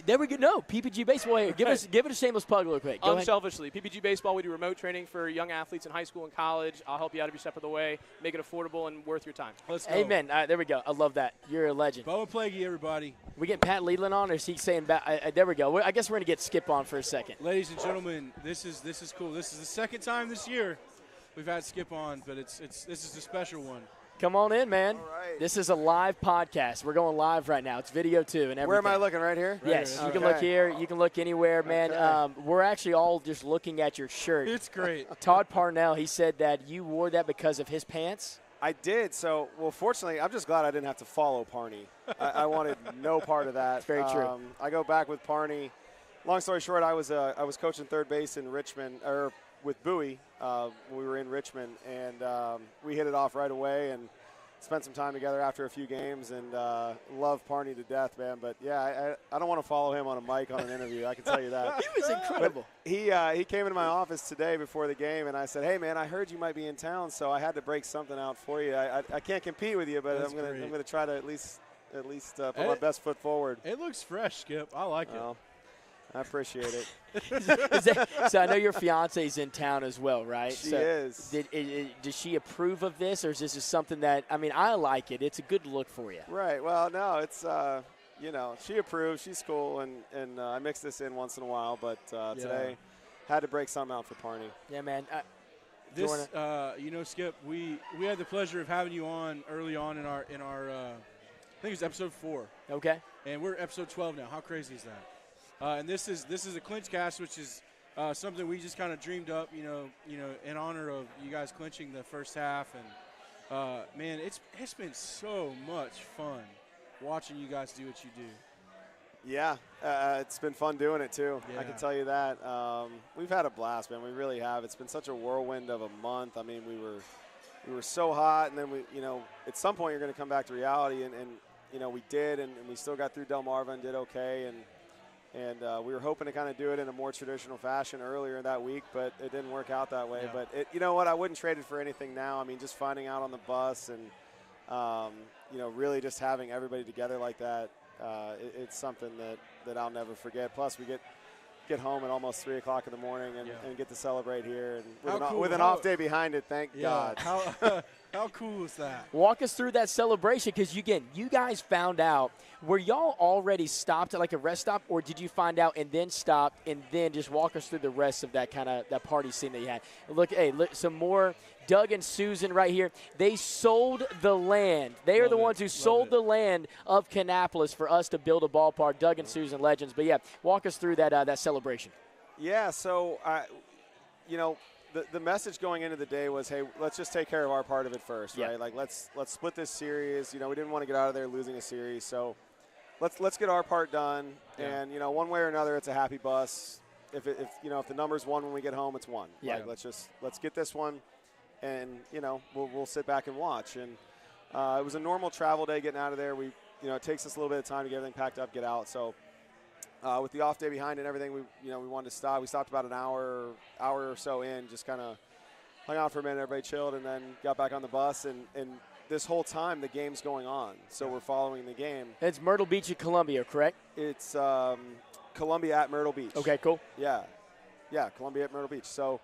There we go. No, PPG Baseball here. Give it a shameless plug real quick. Go Unselfishly, PPG Baseball. We do remote training for young athletes in high school and college. I'll help you out every step of the way. Make it affordable and worth your time. Let's go. Amen. There we go. I love that. You're a legend. Bo Plaguey, everybody. We get Pat Leland on, or is he saying there we go. I guess we're going to get Skip on for a second. Ladies and gentlemen, this is cool. this is the second time this year we've had Skip on, but this is a special one. Come on in, man. All right. This is a live podcast. We're going live right now. It's video too and everything. Where am I looking? Right here? Yes, Right you can look here. You can look anywhere, man. Okay. We're actually all just looking at your shirt. It's great. Todd Parnell, he said that you wore that because of his pants. I did. So, well, fortunately, I'm just glad I didn't have to follow Parney. I wanted no part of that. It's very true. I go back with Parney. Long story short, I was coaching third base in Richmond, or with Bowie when we were in Richmond, and we hit it off right away and spent some time together after a few games, and love Parney to death, man. But, yeah, I don't want to follow him on a mic on an interview. I can tell you that. He was incredible. But he came into my office today before the game, and I said, hey, man, I heard you might be in town, so I had to break something out for you. I can't compete with you, but I'm gonna try to at least put my best foot forward. It looks fresh, Skip. I like it. I appreciate it. So I know your fiance's in town as well, right? She is. Does she approve of this, or is this just something that, I mean, I like it. It's a good look for you. Right. Well, no, it's, she approves. She's cool, and I mix this in once in a while, but today had to break something out for Parney. Yeah, man. This, Skip, we had the pleasure of having you on early on in our I think it was episode 4. Okay. And we're episode 12 now. How crazy is that? And this is a CLINCHcast, which is something we just kind of dreamed up, in honor of you guys clinching the first half. And man, it's been so much fun watching you guys do what you do. Yeah, it's been fun doing it too. Yeah. I can tell you that. We've had a blast, man. We really have. It's been such a whirlwind of a month. I mean, we were so hot, and then at some point you're going to come back to reality, and we did, and we still got through Delmarva and did okay, and we were hoping to kind of do it in a more traditional fashion earlier that week, but it didn't work out that way. Yeah. But you know what? I wouldn't trade it for anything now. I mean, just finding out on the bus and really just having everybody together like that. It's something that I'll never forget. Plus, we get home at almost 3 o'clock in the morning and get to celebrate here, and with an off day behind it. Thank God. How cool is that? Walk us through that celebration, because you guys found out. Were y'all already stopped at like a rest stop, or did you find out and then stop, and then just walk us through the rest of that that party scene that you had? Look, some more. Doug and Susan right here. They sold the land. They are the ones who sold the land of Kannapolis for us to build a ballpark. Doug and Susan, legends. But yeah, walk us through that celebration. Yeah. So the message going into the day was, hey, let's just take care of our part of it first, right? Like let's split this series. We didn't want to get out of there losing a series, so let's get our part done. Yeah. And one way or another, it's a happy bus. If the number's 1 when we get home, it's 1. Yeah. Like, let's get this one, and we'll sit back and watch. And it was a normal travel day getting out of there. We it takes us a little bit of time to get everything packed up, get out. So. With the off day behind and everything, we wanted to stop. We stopped about an hour or so in, just kind of hung out for a minute, everybody chilled, and then got back on the bus. And this whole time, the game's going on, so we're following the game. It's Myrtle Beach at Columbia, correct? It's Columbia at Myrtle Beach. Okay, cool. Yeah, Columbia at Myrtle Beach. So,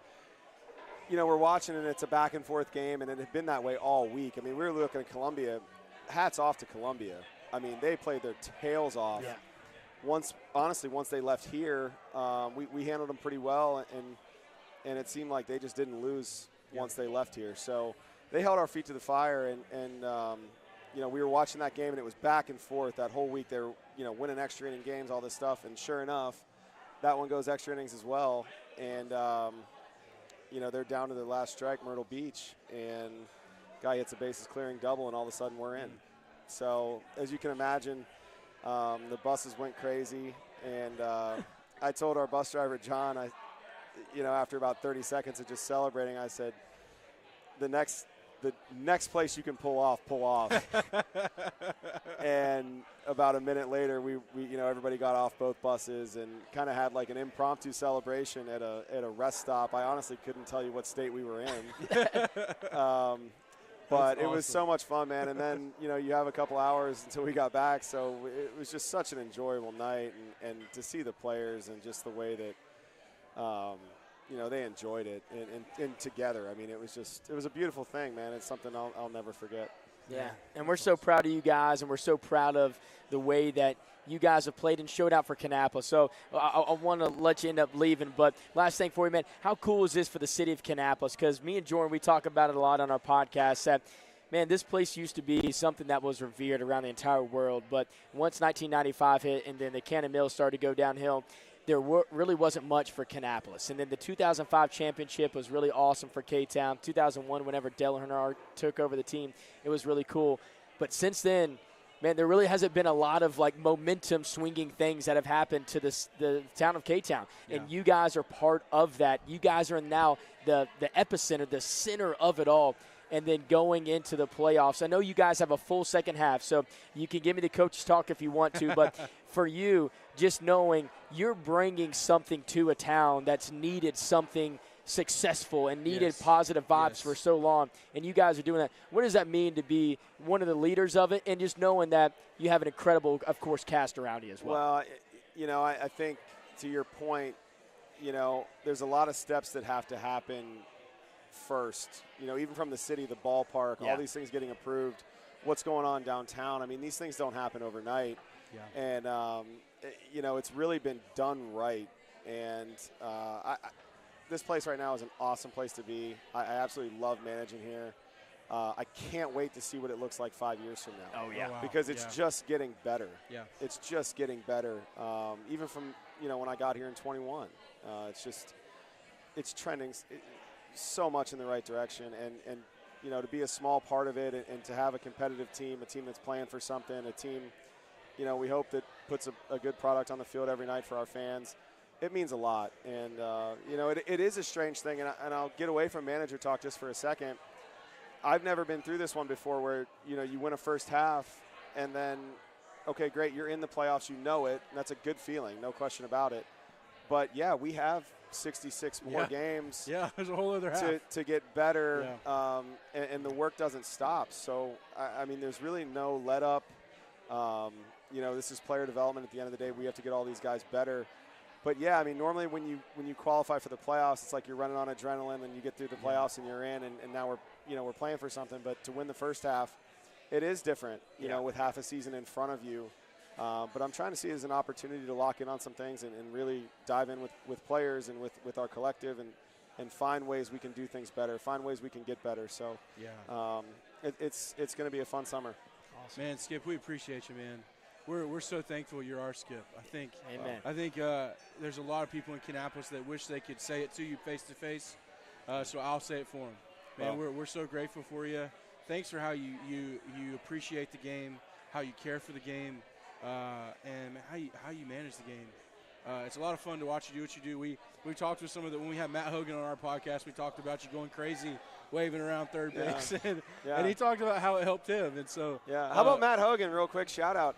we're watching, and it's a back and forth game, and it had been that way all week. I mean, we were looking at Columbia. Hats off to Columbia. I mean, they played their tails off. Yeah. Once they left here, we handled them pretty well, and it seemed like they just didn't lose once they left here. So they held our feet to the fire, and we were watching that game, and it was back and forth that whole week. They were winning extra inning games, all this stuff, and sure enough, that one goes extra innings as well. And they're down to their last strike, Myrtle Beach, and guy hits a bases clearing double, and all of a sudden we're in. So as you can imagine. The buses went crazy, and I told our bus driver, John, after about 30 seconds of just celebrating, I said, the next place you can pull off. And about a minute later, we everybody got off both buses and kind of had like an impromptu celebration at a rest stop. I honestly couldn't tell you what state we were in. But it was so much fun, man. And then, you have a couple hours until we got back. So it was just such an enjoyable night. And to see the players and just the way that, they enjoyed it and together. I mean, it was a beautiful thing, man. It's something I'll never forget. Yeah, and we're so proud of you guys, and we're so proud of the way that you guys have played and showed out for Kannapolis. So I want to let you end up leaving, but last thing for you, man, how cool is this for the city of Kannapolis? Because me and Jordan, we talk about it a lot on our podcast that, man, this place used to be something that was revered around the entire world. But once 1995 hit and then the Cannon Mills started to go downhill, there really wasn't much for Kannapolis. And then the 2005 championship was really awesome for K-Town. 2001, whenever Dale Earnhardt took over the team, it was really cool. But since then, man, there really hasn't been a lot of, like, momentum swinging things that have happened to the town of K-Town. Yeah. And you guys are part of that. You guys are now the epicenter, the center of it all. And then going into the playoffs. I know you guys have a full second half, so you can give me the coach's talk if you want to. But for you, just knowing you're bringing something to a town that's needed something successful and needed positive vibes for so long, and you guys are doing that. What does that mean to be one of the leaders of it, and just knowing that you have an incredible, of course, cast around you as well? Well, you know, I think to your point, you know, there's a lot of steps that have to happen first, you know, even from the city, the ballpark, all these things getting approved, what's going on downtown. I mean, these things don't happen overnight. Yeah. And, you know, it's really been done right. And this place right now is an awesome place to be. I absolutely love managing here. I can't wait to see what it looks like 5 years from now. Oh, yeah. Wow. Because it's just getting better. Yeah. It's just getting better. Even from, you know, when I got here in 21. It's trending so much in the right direction, and you know, to be a small part of it, and to have a competitive team, a team that's playing for something, a team, you know, we hope that puts a good product on the field every night for our fans. It means a lot, and you know, it is a strange thing, and I'll get away from manager talk just for a second. I've never been through this one before, where, you know, you win a first half, and then, okay, great, you're in the playoffs, you know it, and that's a good feeling, no question about it. But yeah, we have 66 more games. Yeah, there's a whole other half to get better, and the work doesn't stop. So I mean, there's really no let up. You know, this is player development. At the end of the day, we have to get all these guys better. But yeah, I mean, normally when you qualify for the playoffs, it's like you're running on adrenaline, and you get through the playoffs and you're in, and now we're playing for something. But to win the first half, it is different. You know, with half a season in front of you. But I'm trying to see it as an opportunity to lock in on some things and really dive in with players and with our collective and find ways we can do things better, find ways we can get better. So it's going to be a fun summer. Awesome. Man, Skip, we appreciate you, man. We're so thankful you're our Skip. I think there's a lot of people in Kannapolis that wish they could say it to you face to face. So I'll say it for them. Man, we're so grateful for you. Thanks for how you appreciate the game, how you care for the game. And how you manage the game. It's a lot of fun to watch you do what you do. We talked with some of when we had Matt Hogan on our podcast, we talked about you going crazy, waving around third base, and he talked about how it helped him. And so, how about Matt Hogan? Real quick shout out.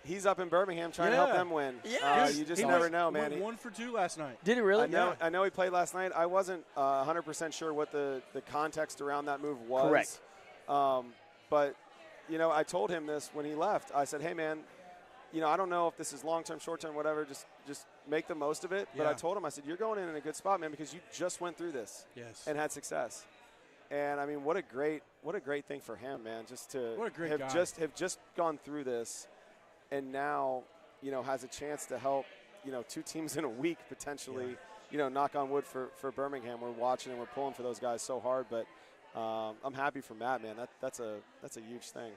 He's up in Birmingham trying to help them win. Yeah, you just never know, man. He won 1 for 2 last night. Did he really? I know he played last night. I wasn't 100% sure what the context around that move was. Correct. But you know, I told him this when he left. I said, hey, man, you know, I don't know if this is long-term, short-term, whatever. Just make the most of it. But I told him, I said, you're going in a good spot, man, because you just went through this and had success. And I mean, what a great thing for him, man, just to have just gone through this, and now, you know, has a chance to help, you know, 2 teams in a week potentially. You know, knock on wood for Birmingham. We're watching and we're pulling for those guys so hard, but. I'm happy for Matt, man. That's a huge thing.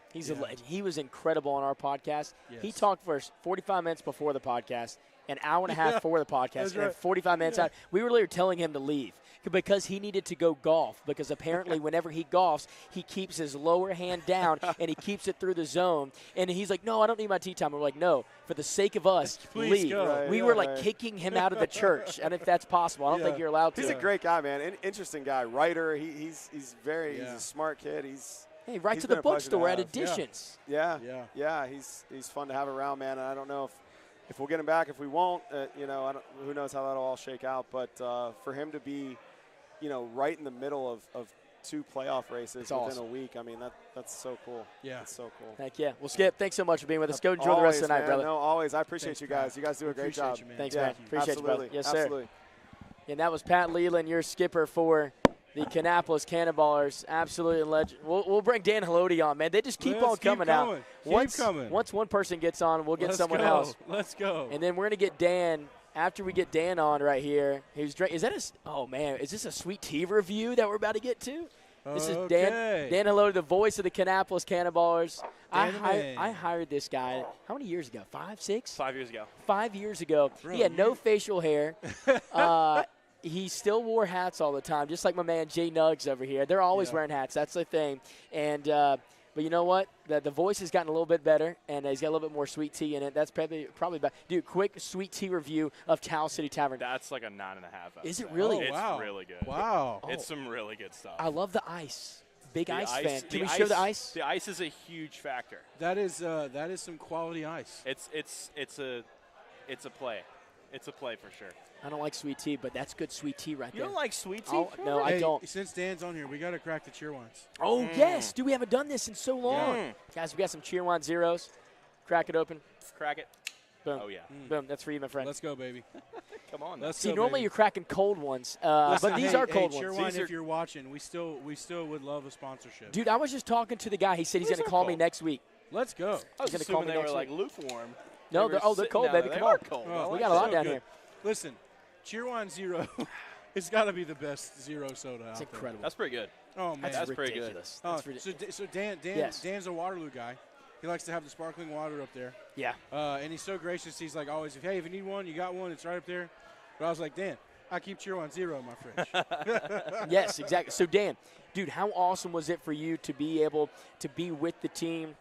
He was incredible on our podcast. Yes. He talked for us 45 minutes before the podcast, an hour and a half for the podcast, and 45 minutes out. We were literally telling him to leave because he needed to go golf, because apparently whenever he golfs, he keeps his lower hand down and he keeps it through the zone. And he's like, no, I don't need my tee time. We're like, no, for the sake of us, leave. Right, we were like kicking him out of the church, and if that's possible. I don't think you're allowed to. He's a great guy, man. Interesting guy. Writer. He's a smart kid. He's to the bookstore at Additions. Yeah. He's fun to have around, man. And I don't know if we'll get him back, if we won't. You know, who knows how that'll all shake out. But for him to be, you know, right in the middle of 2 playoff races within a week, I mean, that's so cool. Yeah, that's so cool. Heck yeah. Well, Skip, thanks so much for being with us. Go enjoy the rest of the night, brother. No, always. I appreciate you guys. You guys do a great job. Thanks, man. Appreciate you, brother. Yes, sir. Absolutely. And that was Pat Leland, your skipper for The Kannapolis Cannonballers, absolutely legend. We'll bring Dan Haloti on, man. They just keep on coming out. Once one person gets on, we'll get someone else. Let's go. And then we're gonna get Dan. After we get Dan on right here, is this a sweet tea review that we're about to get to? This is Dan Haloti, the voice of the Kannapolis Cannonballers. I hired this guy, how many years ago? 5, 6? 5 years ago. 5 years ago. Bro, he had no facial hair. He still wore hats all the time, just like my man Jay Nuggs over here. They're always wearing hats. That's the thing. And but you know what? The voice has gotten a little bit better, and he's got a little bit more sweet tea in it. That's probably about. Dude, quick sweet tea review of Towel City Tavern. That's like a 9.5. Is it really? It's really good. Wow. It's some really good stuff. I love the ice. Big ice fan. Can we show the ice? The ice is a huge factor. That is some quality ice. It's a play. It's a play for sure. I don't like sweet tea, but that's good sweet tea right there. You don't like sweet tea? No, I don't. Since Dan's on here, we got to crack the cheer ones. Oh, yes. Dude, we haven't done this in so long. Guys, we got some Cheer Wine Zeros. Crack it open. Crack it. Boom. Oh, yeah. Boom. That's for you, my friend. Let's go, baby. Come on. See, normally you're cracking cold ones, but these are cold Cheer ones. Wine, if you're watching, we still would love a sponsorship. Dude, I was just talking to the guy. He said he's going to call me next week. Let's go. I was assuming they were like lukewarm. No, they're cold, baby. Come on. Cold. We got a lot down here. Listen, Cheer Wine Zero, it's got to be the best zero soda out there. It's incredible. That's pretty good. Oh, man. That's ridiculous. pretty good. So Dan's a Waterloo guy. He likes to have the sparkling water up there. Yeah. And he's so gracious. He's like always, if you need one, you got one. It's right up there. But I was like, Dan, I keep Cheer Wine Zero in my fridge. Yes, exactly. So, Dan, dude, how awesome was it for you to be able to be with the team?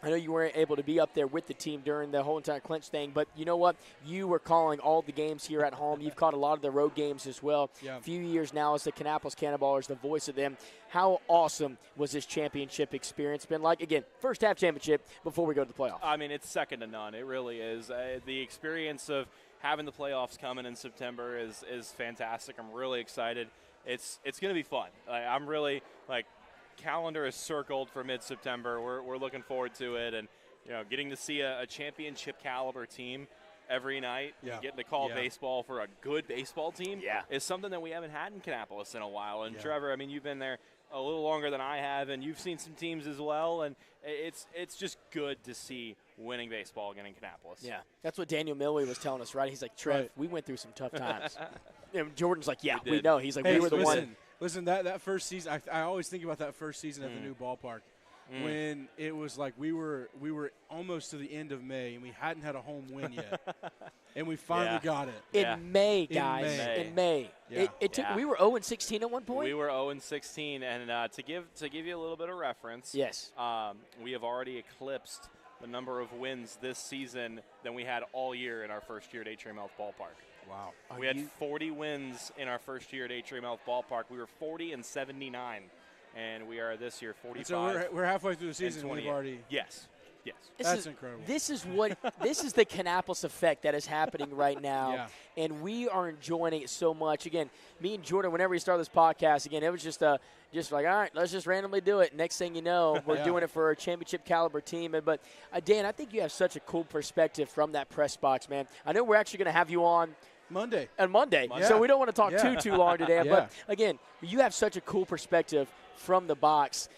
I know you weren't able to be up there with the team during the whole entire clinch thing, but you know what? You were calling all the games here at home. You've caught a lot of the road games as well. Yeah. A few years now as the Kannapolis Cannonballers, the voice of them. How awesome was this championship experience been like? Again, first half championship before we go to the playoffs. I mean, it's second to none. It really is. The experience of having the playoffs coming in September is fantastic. I'm really excited. It's going to be fun. I'm really calendar is circled for mid-September. We're looking forward to it, and getting to see a championship caliber team every night, getting to call baseball for a good baseball team is something that we haven't had in Kannapolis in a while. And Trevor, I mean, you've been there a little longer than I have, and you've seen some teams as well, and it's just good to see winning baseball again in Kannapolis. Yeah, that's what Daniel Millway was telling us, right? He's like, Trev, we went through some tough times. And Jordan's like, we know. He's like, we were the one. Listen, that first season, I always think about that first season at the new ballpark when it was like we were almost to the end of May and we hadn't had a home win yet, and we finally got it in May, guys. In May. It took. We were 0-16 at one point. We were 0-16, and to give you a little bit of reference, yes, we have already eclipsed the number of wins this season than we had all year in our first year at Atrium Health Ballpark. Wow. We had 40 wins in our first year at Atrium Health Ballpark. We were 40-79, and we are this year 45. So we're halfway through the season and we've already. Yes. That's incredible. This is the Kannapolis effect that is happening right now, and we are enjoying it so much. Again, me and Jordan, whenever we start this podcast, again, it was just like, all right, let's just randomly do it. Next thing you know, we're doing it for a championship caliber team. But Dan, I think you have such a cool perspective from that press box, man. I know we're actually going to have you on Monday. So we don't want to talk too long today. But again, you have such a cool perspective from the box.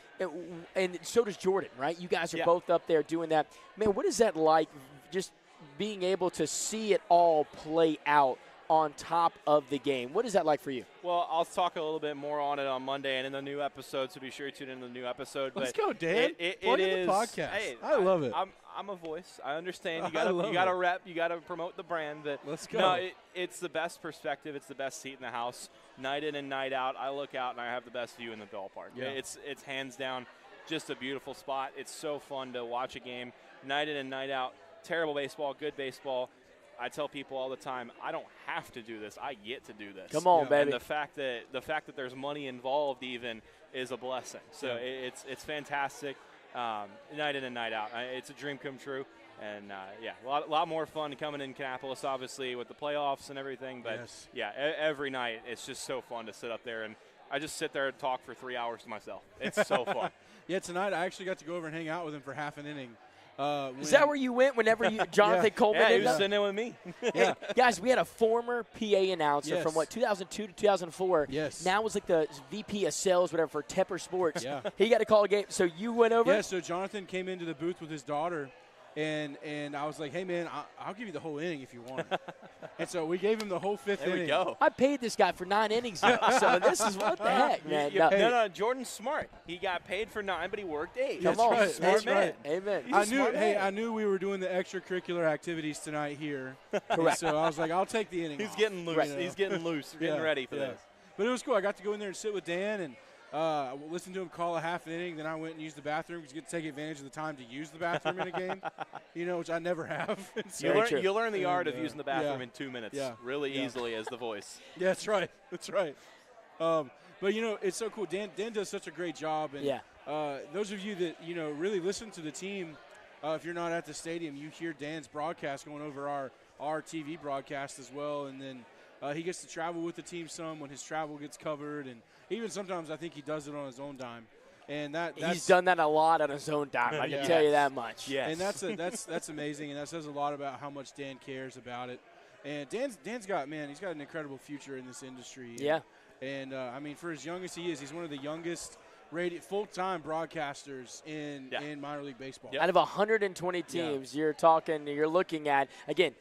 And so does Jordan, right? You guys are both up there doing that. Man, what is that like, just being able to see it all play out on top of the game? What is that like for you? Well, I'll talk a little bit more on it on Monday and in the new episode, so be sure to tune in to the new episode. Let's go, Dan. It is the podcast. Hey, I love it. I'm a voice. I understand. You gotta rep. You gotta promote the brand. But let's go. No, it's the best perspective. It's the best seat in the house. Night in and night out, I look out and I have the best view in the ballpark. Yeah. It's hands down just a beautiful spot. It's so fun to watch a game night in and night out. Terrible baseball, good baseball. I tell people all the time, I don't have to do this. I get to do this. Come on, baby. And the fact that there's money involved even is a blessing. So it's fantastic. Night in and night out. It's a dream come true. And, a lot more fun coming in Kannapolis, obviously, with the playoffs and everything. But, every night it's just so fun to sit up there. And I just sit there and talk for 3 hours to myself. It's so fun. Tonight I actually got to go over and hang out with him for half an inning. Is that where you went whenever Jonathan Coleman Yeah, he ended was up? sitting there with me. Yeah. Guys, we had a former PA announcer from, 2002 to 2004. Yes. Now was like the VP of sales, whatever, for Tepper Sports. Yeah. He got to call a game. So you went over? Yeah, so Jonathan came into the booth with his daughter, and I was like, hey, man, I'll give you the whole inning if you want. And so we gave him the whole fifth inning. There we go. I paid this guy for 9 innings. So this is what the heck, man. No, Jordan's smart. He got paid for 9, but he worked 8. Come on. Right, Smart man. right. Amen. I knew we were doing the extracurricular activities tonight here. Correct. So I was like, I'll take the inning. He's off. getting loose. Right. He's getting loose. Getting ready for this. But it was cool. I got to go in there and sit with Dan and listen to him call a half inning. Then I went and used the bathroom because you get to take advantage of the time to use the bathroom in a game, which I never have. So you learn the art of using the bathroom in 2 minutes really easily as the voice. Yeah, that's right. That's right. But, it's so cool. Dan does such a great job. And those of you that, really listen to the team, if you're not at the stadium, you hear Dan's broadcast going over our TV broadcast as well. And then he gets to travel with the team some when his travel gets covered. And even sometimes I think he does it on his own dime. And he's done that a lot on his own dime. I can tell you that much. Yes. And that's amazing, and that says a lot about how much Dan cares about it. And Dan's got an incredible future in this industry. Yeah. And for as young as he is, he's one of the youngest full-time broadcasters in minor league baseball. Out of 120 teams, you're looking at, again,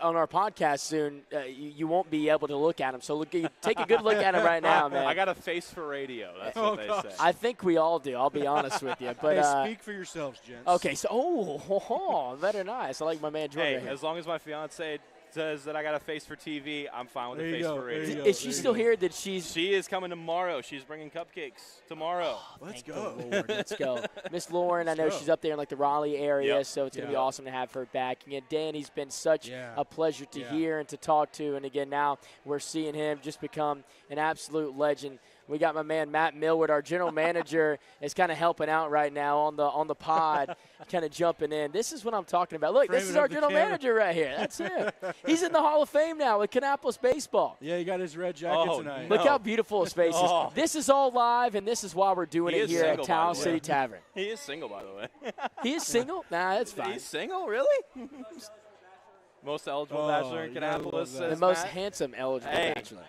on our podcast soon, you won't be able to look at him. So take a good look at him right now, man. I got a face for radio. That's what they say. I think we all do. I'll be honest with you. But speak for yourselves, gents. Okay, so very nice. I like my man Jordan. Hey, as long as my fiance says that I got a face for TV, I'm fine with a face for radio. Is she still here? She is coming tomorrow. She's bringing cupcakes tomorrow. Let's go. Let's go. Miss Lauren, I know she's up there in the Raleigh area, so it's going to be awesome to have her back. Again, Dan, he's been such a pleasure to hear and to talk to. And again, now we're seeing him just become an absolute legend. We got my man Matt Millward, our general manager, is kind of helping out right now on the pod, kind of jumping in. This is what I'm talking about. Look, this is our general manager right here. That's him. He's in the Hall of Fame now with Kannapolis baseball. Yeah, he got his red jacket tonight. Look how beautiful his face is. This is all live, and this is why we're doing it here at Towel City Tavern. He is single, by the way. He is single? Nah, that's fine. He's single, really? Most eligible bachelor in Kannapolis. The most handsome eligible bachelor.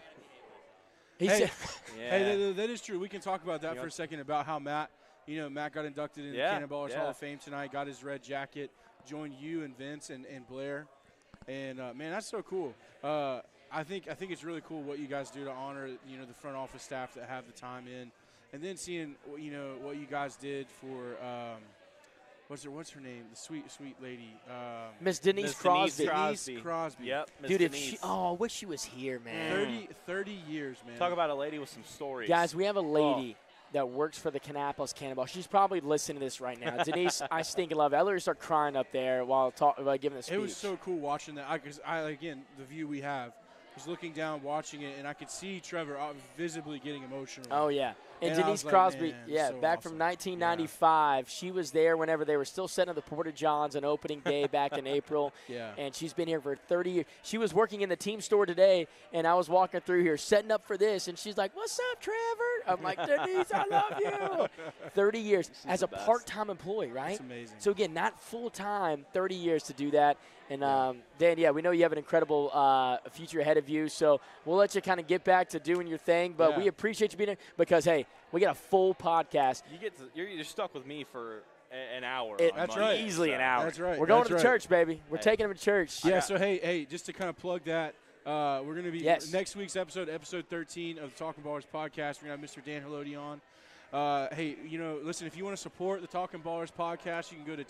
Hey, that is true. We can talk about that for a second about how Matt got inducted in the Cannonballers Hall of Fame tonight, got his red jacket, joined you and Vince and Blair. And, man, that's so cool. I think it's really cool what you guys do to honor, the front office staff that have the time in. And then seeing, what you guys did for what's her name? The sweet lady. Miss Denise Crosby. Denise Crosby. Yep. Dude, I wish she was here, man. 30 years, man. Talk about a lady with some stories. Guys, we have a lady that works for the Kannapolis Cannonball. She's probably listening to this right now. Denise, I stinking love it. I literally start crying up there while giving the speech. It was so cool watching that. Because again, the view we have, was looking down, watching it, and I could see Trevor visibly getting emotional. Oh, yeah. And Denise Crosby, back from 1995. She was there whenever they were still setting up the Porta Johns on opening day back in April. Yeah. And she's been here for 30 years. She was working in the team store today, and I was walking through here setting up for this, and she's like, "What's up, Trevor?" I'm like, "Denise, I love you." 30 years as a part-time employee, right? That's amazing. So, again, not full-time, 30 years to do that. And, Dan, we know you have an incredible future ahead of you, so we'll let you kind of get back to doing your thing. But we appreciate you being here because, hey, we got a full podcast. You're stuck with me for an hour. That's right. Easily an hour. That's right. We're going to the church, baby. We're taking them to church. Yeah, so, hey, just to kind of plug that, we're going to be next week's episode 13 of the Talking Ballers podcast. We're going to have Mr. Dan Haloti on. Hey, listen, if you want to support the Talking Ballers podcast, you can go to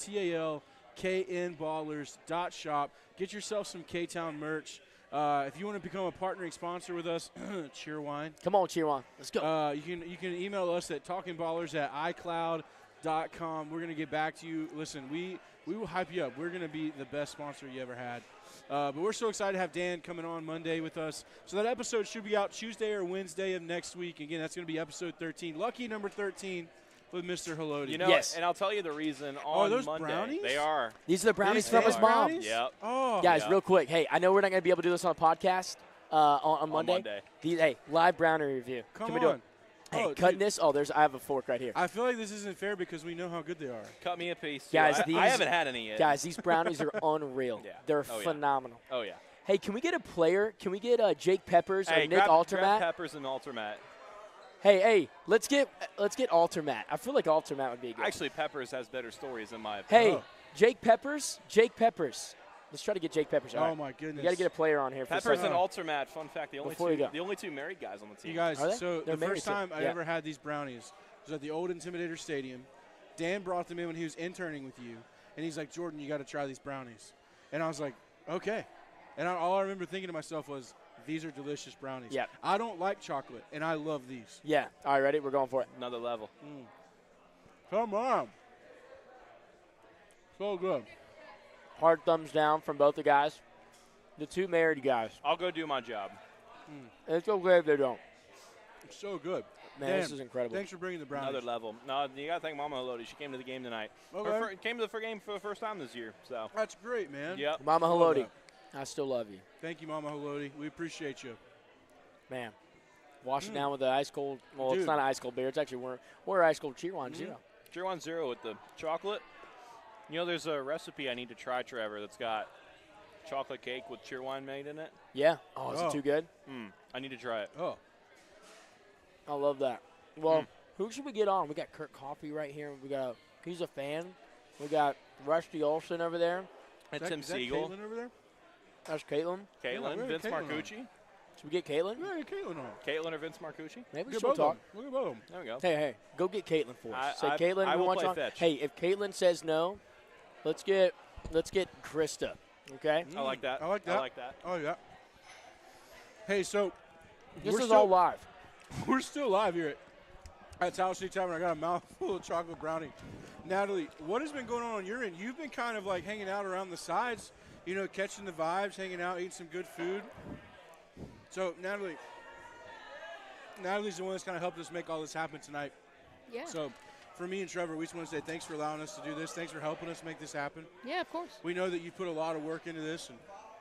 TALKNBallers.shop. Get yourself some K-Town merch. If you want to become a partnering sponsor with us, Cheerwine. Come on, Cheerwine. Let's go. You can email us at talkingballers@icloud.com. We're going to get back to you. Listen, we will hype you up. We're going to be the best sponsor you ever had. But we're so excited to have Dan coming on Monday with us. So that episode should be out Tuesday or Wednesday of next week. Again, that's going to be episode 13. Lucky number 13. With Mr. Haloti. And I'll tell you the reason on those Monday. Brownies? They are. These are the brownies from his mom. Yep. Oh. Guys, real quick. Hey, I know we're not going to be able to do this on a podcast on Monday. On Monday. Live brownie review. Come Can we do on. it? Hey, cutting this. Oh, I have a fork right here. I feel like this isn't fair because we know how good they are. Cut me a piece. Guys, I haven't had any yet. Guys, these brownies are unreal. Yeah. They're phenomenal. Oh, yeah. Hey, can we get a player? Can we get Jake Peppers or Nick grab Altermat? Peppers and Altermat. Hey, let's get Altermat. I feel like Altermat would be good. Actually, Peppers has better stories in my opinion. Hey, Jake Peppers. Let's try to get Jake Peppers. Oh, my goodness. We got to get a player on here. Peppers and Altermat, fun fact, the only two married guys on the team. You guys, so They're the first time I Yeah. ever had these brownies was at the old Intimidator Stadium. Dan brought them in when he was interning with you, and he's like, Jordan, you got to try these brownies. And I was like, okay. And all I remember thinking to myself was, these are delicious brownies. Yeah. I don't like chocolate, and I love these. Yeah. All right, ready? We're going for it. Another level. Come on. So good. Hard thumbs down from both the guys. The two married guys. I'll go do my job. It's okay if they don't. It's so good. Man, Dan, this is incredible. Thanks for bringing the brownies. Another level. No, you got to thank Mama Haloti. She came to the game tonight. Okay. Came to the game for the first time this year. So That's great, man. Yep. Mama Love Haloti, that. I still love you. Thank you, Mama Haloti. We appreciate you. Man, wash it down with the ice cold. Well, it's Dude. not an ice cold beer. It's actually we're ice cold Cheer-1 Zero. Cheer-1 Zero with the chocolate. You know, there's a recipe I need to try, Trevor, that's got chocolate cake with Cheer-1 made in it. Yeah. Oh, is it too good? I need to try it. Oh. I love that. Well, who should we get on? We got Kurt Coffey right here. We got he's a fan. We got Rusty Olson over there. And Is Tim that Siegel. Caitlin over there? That's Caitlin. Caitlin, Yeah, Vince Caitlin on. Marcucci. Should we get Caitlin? Yeah, Caitlin on. Caitlin or Vince Marcucci. Maybe Look she'll at both of talk. them. Look at both of them. There we go. Hey, go get Caitlin for us. Say, Caitlin, I we will want play you on. fetch. Hey, if Caitlin says no, let's get Krista. Okay. I like that. I like that. I like that. Oh, yeah. Hey, so This we're is still, all live. We're still live here at Tower City Tavern. I got a mouthful of chocolate brownie. Natalie, what has been going on your end? You've been kind of like hanging out around the sides, you know, catching the vibes, hanging out, eating some good food. So, Natalie's the one that's kind of helped us make all this happen tonight. Yeah. So, for me and Trevor, we just want to say thanks for allowing us to do this. Thanks for helping us make this happen. Yeah, of course. We know that you put a lot of work into this,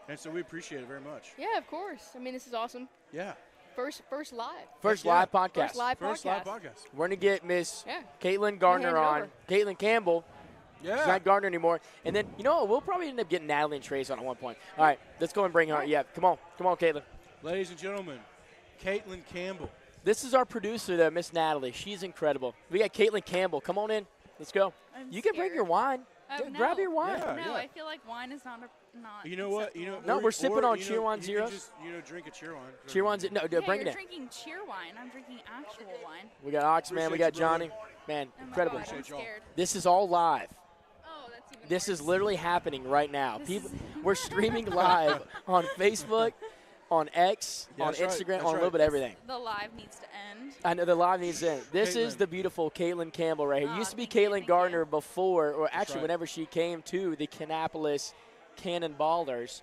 and so we appreciate it very much. Yeah, of course. I mean, this is awesome. Yeah. First live. First Yeah. live podcast. First live First podcast. live podcast. We're gonna get Miss Yeah. Caitlin Gardner Hand it on. over. Caitlin Campbell. Yeah. She's not Gardner anymore. And then, you know what? We'll probably end up getting Natalie and Trace on at one point. All right, let's go and bring her on. Yeah, come on, Caitlin. Ladies and gentlemen, Caitlin Campbell. This is our producer, though, Miss Natalie. She's incredible. We got Caitlin Campbell. Come on in. Let's go. I'm Can bring scared. your wine. No. Grab your wine. Yeah. No, I feel like wine is not. You know what? You know, acceptable. No, we're sipping on Cheer-1 You can Zeros. just, drink a Cheer-1. Cheer-1's no, Yeah, bring you're it in. drinking cheer wine. I'm drinking actual wine. We got Oxman. We Appreciate got you, brother. Johnny. Man, Oh my incredible. God, I'm Appreciate y'all. scared. This is all live. Oh, that's even This worse. is literally happening right now. This People, is- we're streaming live on Facebook, on X, Yeah, on that's right. Instagram, That's on a little right. bit of everything. The live needs to end. I know the live needs in. This is Caitlin. the beautiful Caitlin Campbell right here. Aw, Used to be thank you, Caitlin thank Gardner you. before, or actually right. whenever she came to the Kannapolis Cannonballers,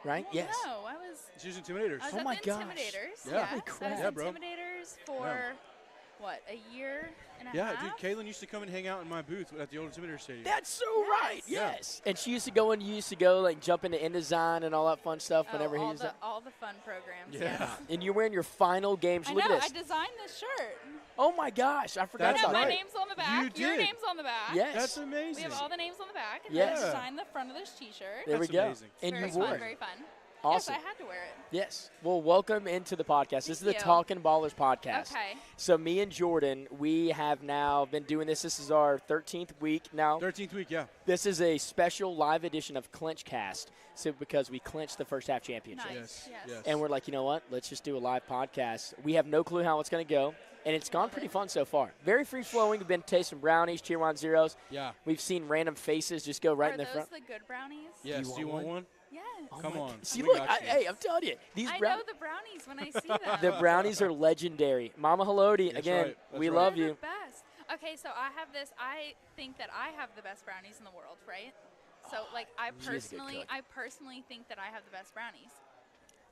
right? Well, Yes. No, I was. She's Intimidators. I was Oh at my the gosh. Intimidators. Yeah. Yes, Holy I crap. was Yeah, bro. Intimidators for what, a year and a Yeah, half? dude, Caitlin used to come and hang out in my booth at the old Intimidator Stadium. That's so right. Yeah. Yes. And she used to go like jump into InDesign and all that fun stuff Oh, whenever he all was the all the fun programs. Yeah. Yes. And you're wearing your final games. I Look know. at I this. designed this shirt. Oh my gosh, I forgot That's about My right. that. name's on the back. You Your did. name's on the back. Yes. That's We amazing. have all the names on the back. And Yes. then I designed the front of this T-shirt. There we That's go. amazing. And very you fun, wore it. very fun. Awesome. Yes, I had to wear it. Yes. Well, welcome into the podcast. This is the Thank you. Talking Ballers podcast. Okay. So me and Jordan, we have now been doing this. This is our 13th week now. 13th week, yeah. This is a special live edition of CLINCHcast. So because we clinched the first half championship. Nice. Yes. And we're like, you know what? Let's just do a live podcast. We have no clue how it's going to go. And it's gone pretty fun so far. Very free-flowing. We've been tasting brownies, Cheer-1 Zeros. Yeah. We've seen random faces just go right Are in the those front. the good brownies? Yes. you Do you want want one? Yes. Come my on. God. See, We look, got you. hey, I'm telling you. These I brown- know the brownies when I see them. the brownies are legendary. Mama Haloti, That's again, right. That's we right. love They're you. the best. Okay, so I have this. I think that I have the best brownies in the world, right? So, like, I She is a good personally, cook. think that I have the best brownies.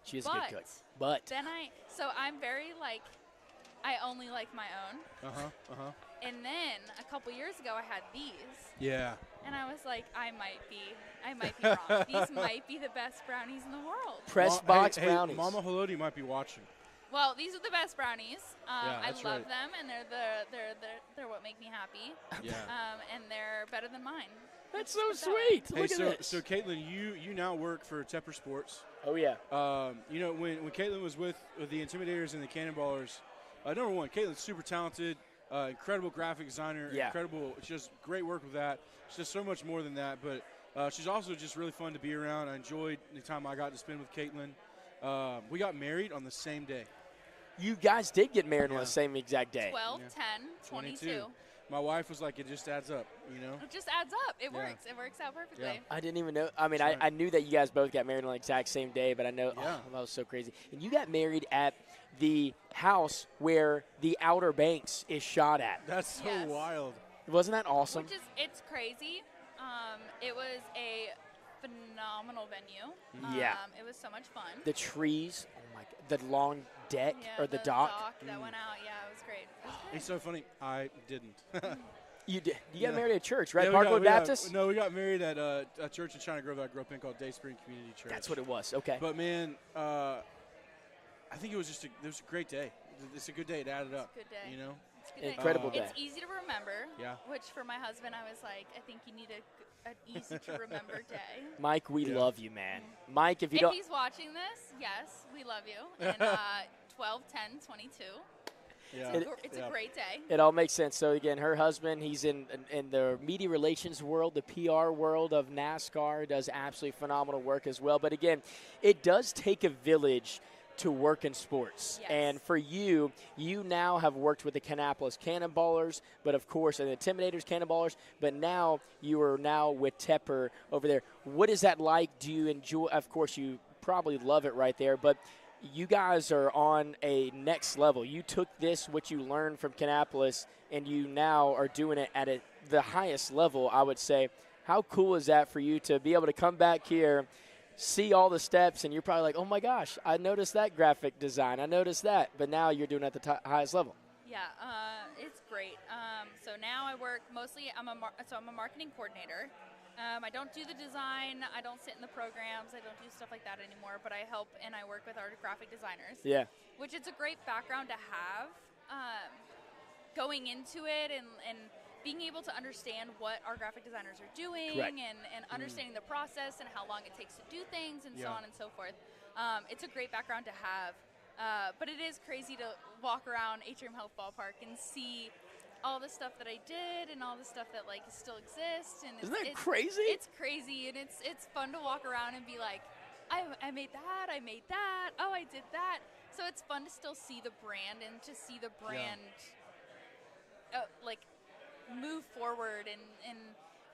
She is a good cook. But Then I'm very like, I only like my own. Uh-huh. And then a couple years ago, I had these, Yeah. and I was like, I might be wrong. These might be the best brownies in the world. press Ma- box hey, brownies. Hey, Mama Haloti might be watching. Well, these are the best brownies. I that's love right. them, and they're what make me happy. Yeah. And they're better than mine. That's so Let's put it that way. sweet. Hey, Look at this. so Caitlin, you now work for Tepper Sports. Oh, yeah. You know, when Caitlin was with the Intimidators and the Cannonballers, number one, Caitlin's super talented, incredible graphic designer, incredible, just great work with that. She's just so much more than that, but she's also just really fun to be around. I enjoyed the time I got to spend with Caitlin. We got married on the same day. You guys did get married on the same exact day. 12, 10, 22. My wife was like, it just adds up, you know? It just adds up. It works. It works out perfectly. Yeah. I didn't even know. I mean, I knew that you guys both got married on the exact same day, but I know that was so crazy. And you got married at the house where the Outer Banks is shot at. That's so wild. Wasn't that awesome? It's crazy. It was a phenomenal venue. Yeah. It was so much fun. The trees, oh my God, the long deck Yeah, or the the dock. that went out. Yeah, it was great. It's so funny. I didn't. You did. You got married at church, right? Yeah, Parkwood Baptist? No, we got married at a church in China Grove that I grew up in called Day Spring Community Church. That's what it was. Okay. But man, I think it was a great day. It's a good day. It added up. It's a good day. You know. It's a good day. Incredible day. It's easy to remember. Yeah. Which for my husband, I was like, I think you need an easy to remember day. Mike, we love you, man. Mike, if you if don't. he's watching this, yes, we love you. And 12, 10, 22. Yeah. It's a great day. It all makes sense. So again, her husband, he's in the media relations world, the PR world of NASCAR, does absolutely phenomenal work as well. But again, it does take a village to work in sports. Yes. And for you now have worked with the Kannapolis Cannonballers, but of course, and the Intimidators Cannonballers, but now you are now with Tepper over there. What is that like? Do you enjoy, of course, you probably love it right there, but you guys are on a next level. You took this, what you learned from Kannapolis, and you now are doing it at the highest level, I would say. How cool is that for you to be able to come back here, see all the steps, and you're probably like, oh my gosh, I noticed that graphic design. I noticed that. But now you're doing it at the highest level. Yeah, it's great. So now I work mostly, I'm a marketing coordinator. I don't do the design. I don't sit in the programs. I don't do stuff like that anymore. But I help and I work with our graphic designers. Yeah. Which it's a great background to have going into it and being able to understand what our graphic designers are doing and understanding the process and how long it takes to do things and so on and so forth. It's a great background to have. But it is crazy to walk around Atrium Health Ballpark and see all the stuff that I did and all the stuff that like still exists, and isn't that crazy? It's crazy, and it's fun to walk around and be like, I made that, I made that, oh, I did that. So it's fun to still see the brand and to see the brand like move forward and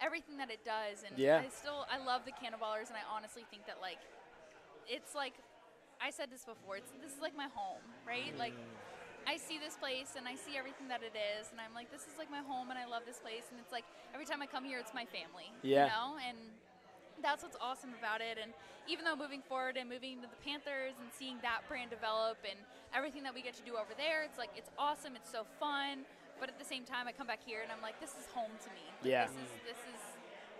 everything that it does. And I love the Cannonballers, and I honestly think that like it's like I said this before. This is like my home, right? Like. I see this place and I see everything that it is, and I'm like, this is like my home, and I love this place, and it's like every time I come here, it's my family. Yeah. You know, and that's what's awesome about it. And even though moving forward and moving to the Panthers and seeing that brand develop and everything that we get to do over there, it's like it's awesome. It's so fun. But at the same time, I come back here and I'm like, this is home to me. Like, yeah. This is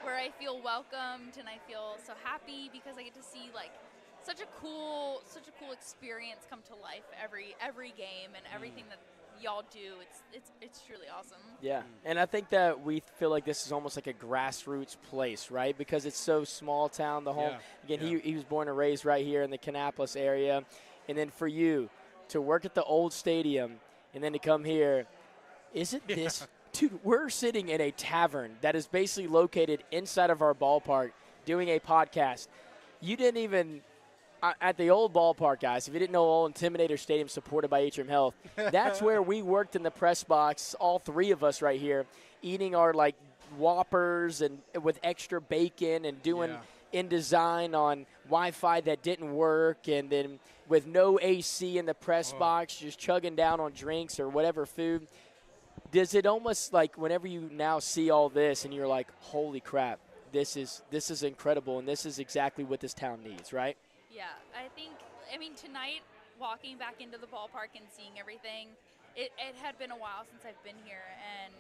where I feel welcomed and I feel so happy because I get to see like. Such a cool experience come to life every game and everything that y'all do. It's truly awesome. Yeah, and I think that we feel like this is almost like a grassroots place, right? Because it's so small town. The home again, he was born and raised right here in the Kannapolis area, and then for you to work at the old stadium and then to come here, isn't this? Dude, we're sitting in a tavern that is basically located inside of our ballpark doing a podcast. You didn't even. At the old ballpark, guys, if you didn't know, old Intimidator Stadium supported by Atrium Health, that's where we worked in the press box, all three of us right here, eating our, like, Whoppers and with extra bacon and doing InDesign on Wi-Fi that didn't work, and then with no AC in the press box, just chugging down on drinks or whatever food. Does it almost, like, whenever you now see all this and you're like, holy crap, this is incredible, and this is exactly what this town needs, right? Yeah, I mean, tonight, walking back into the ballpark and seeing everything, it had been a while since I've been here, and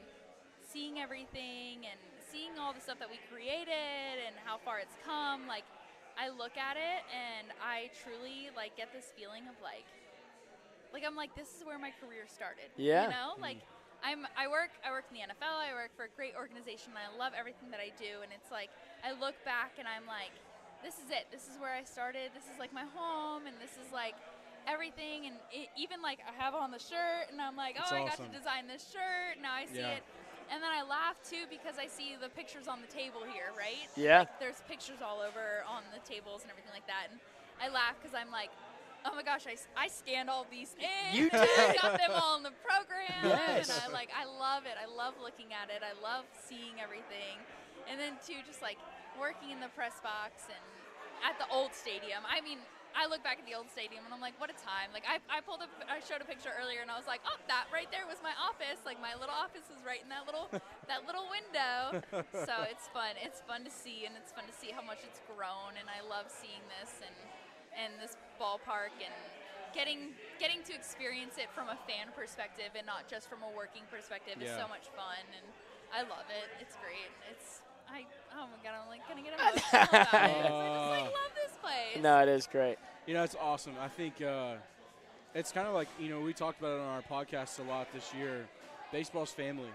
seeing everything and seeing all the stuff that we created and how far it's come, like, I look at it and I truly, like, get this feeling of, like Like, I'm like, this is where my career started. Yeah. You know, like, I work in the NFL. I work for a great organization. And I love everything that I do. And it's like, I look back and I'm like, this is it. This is where I started. This is like my home. And this is like everything. And even like I have on the shirt and I'm like, I got to design this shirt. Now I see it. And then I laugh too because I see the pictures on the table here, right? Yeah. Like, there's pictures all over on the tables and everything like that. And I laugh because I'm like, oh my gosh, I scanned all these in. You did. Got them all in the program. Yes. And I love it. I love looking at it. I love seeing everything. And then too, just like working in the press box and at the old stadium. I mean, I look back at the old stadium and I'm like, what a time. Like I showed a picture earlier and I was like, oh, that right there was my office. Like my little office was right in that little window. So it's fun. It's fun to see, and it's fun to see how much it's grown. And I love seeing this and this ballpark and getting to experience it from a fan perspective and not just from a working perspective is so much fun, and I love it. It's great. Oh my God, I'm like gonna get emotional about it. I just love this place. No, it is great. It's awesome. I think it's kind of like, we talked about it on our podcast a lot this year. Baseball's family,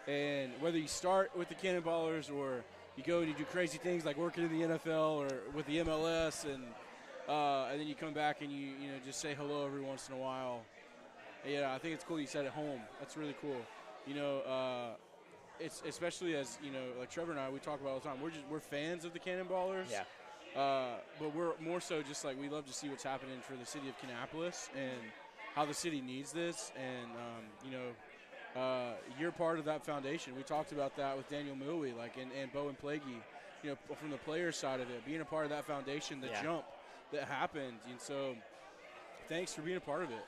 and whether you start with the Cannonballers or you go and you do crazy things like working in the NFL or with the MLS, and then you come back and you just say hello every once in a while. Yeah, I think it's cool you said at home. That's really cool. It's especially as like Trevor and I, we talk about all the time. We're fans of the Cannonballers. Yeah. But we're more so just like we love to see what's happening for the city of Kannapolis and how the city needs this, and you're part of that foundation. We talked about that with Daniel Milwee, and Bowen Plaguey, from the player side of it, being a part of that foundation, the jump that happened. And so thanks for being a part of it.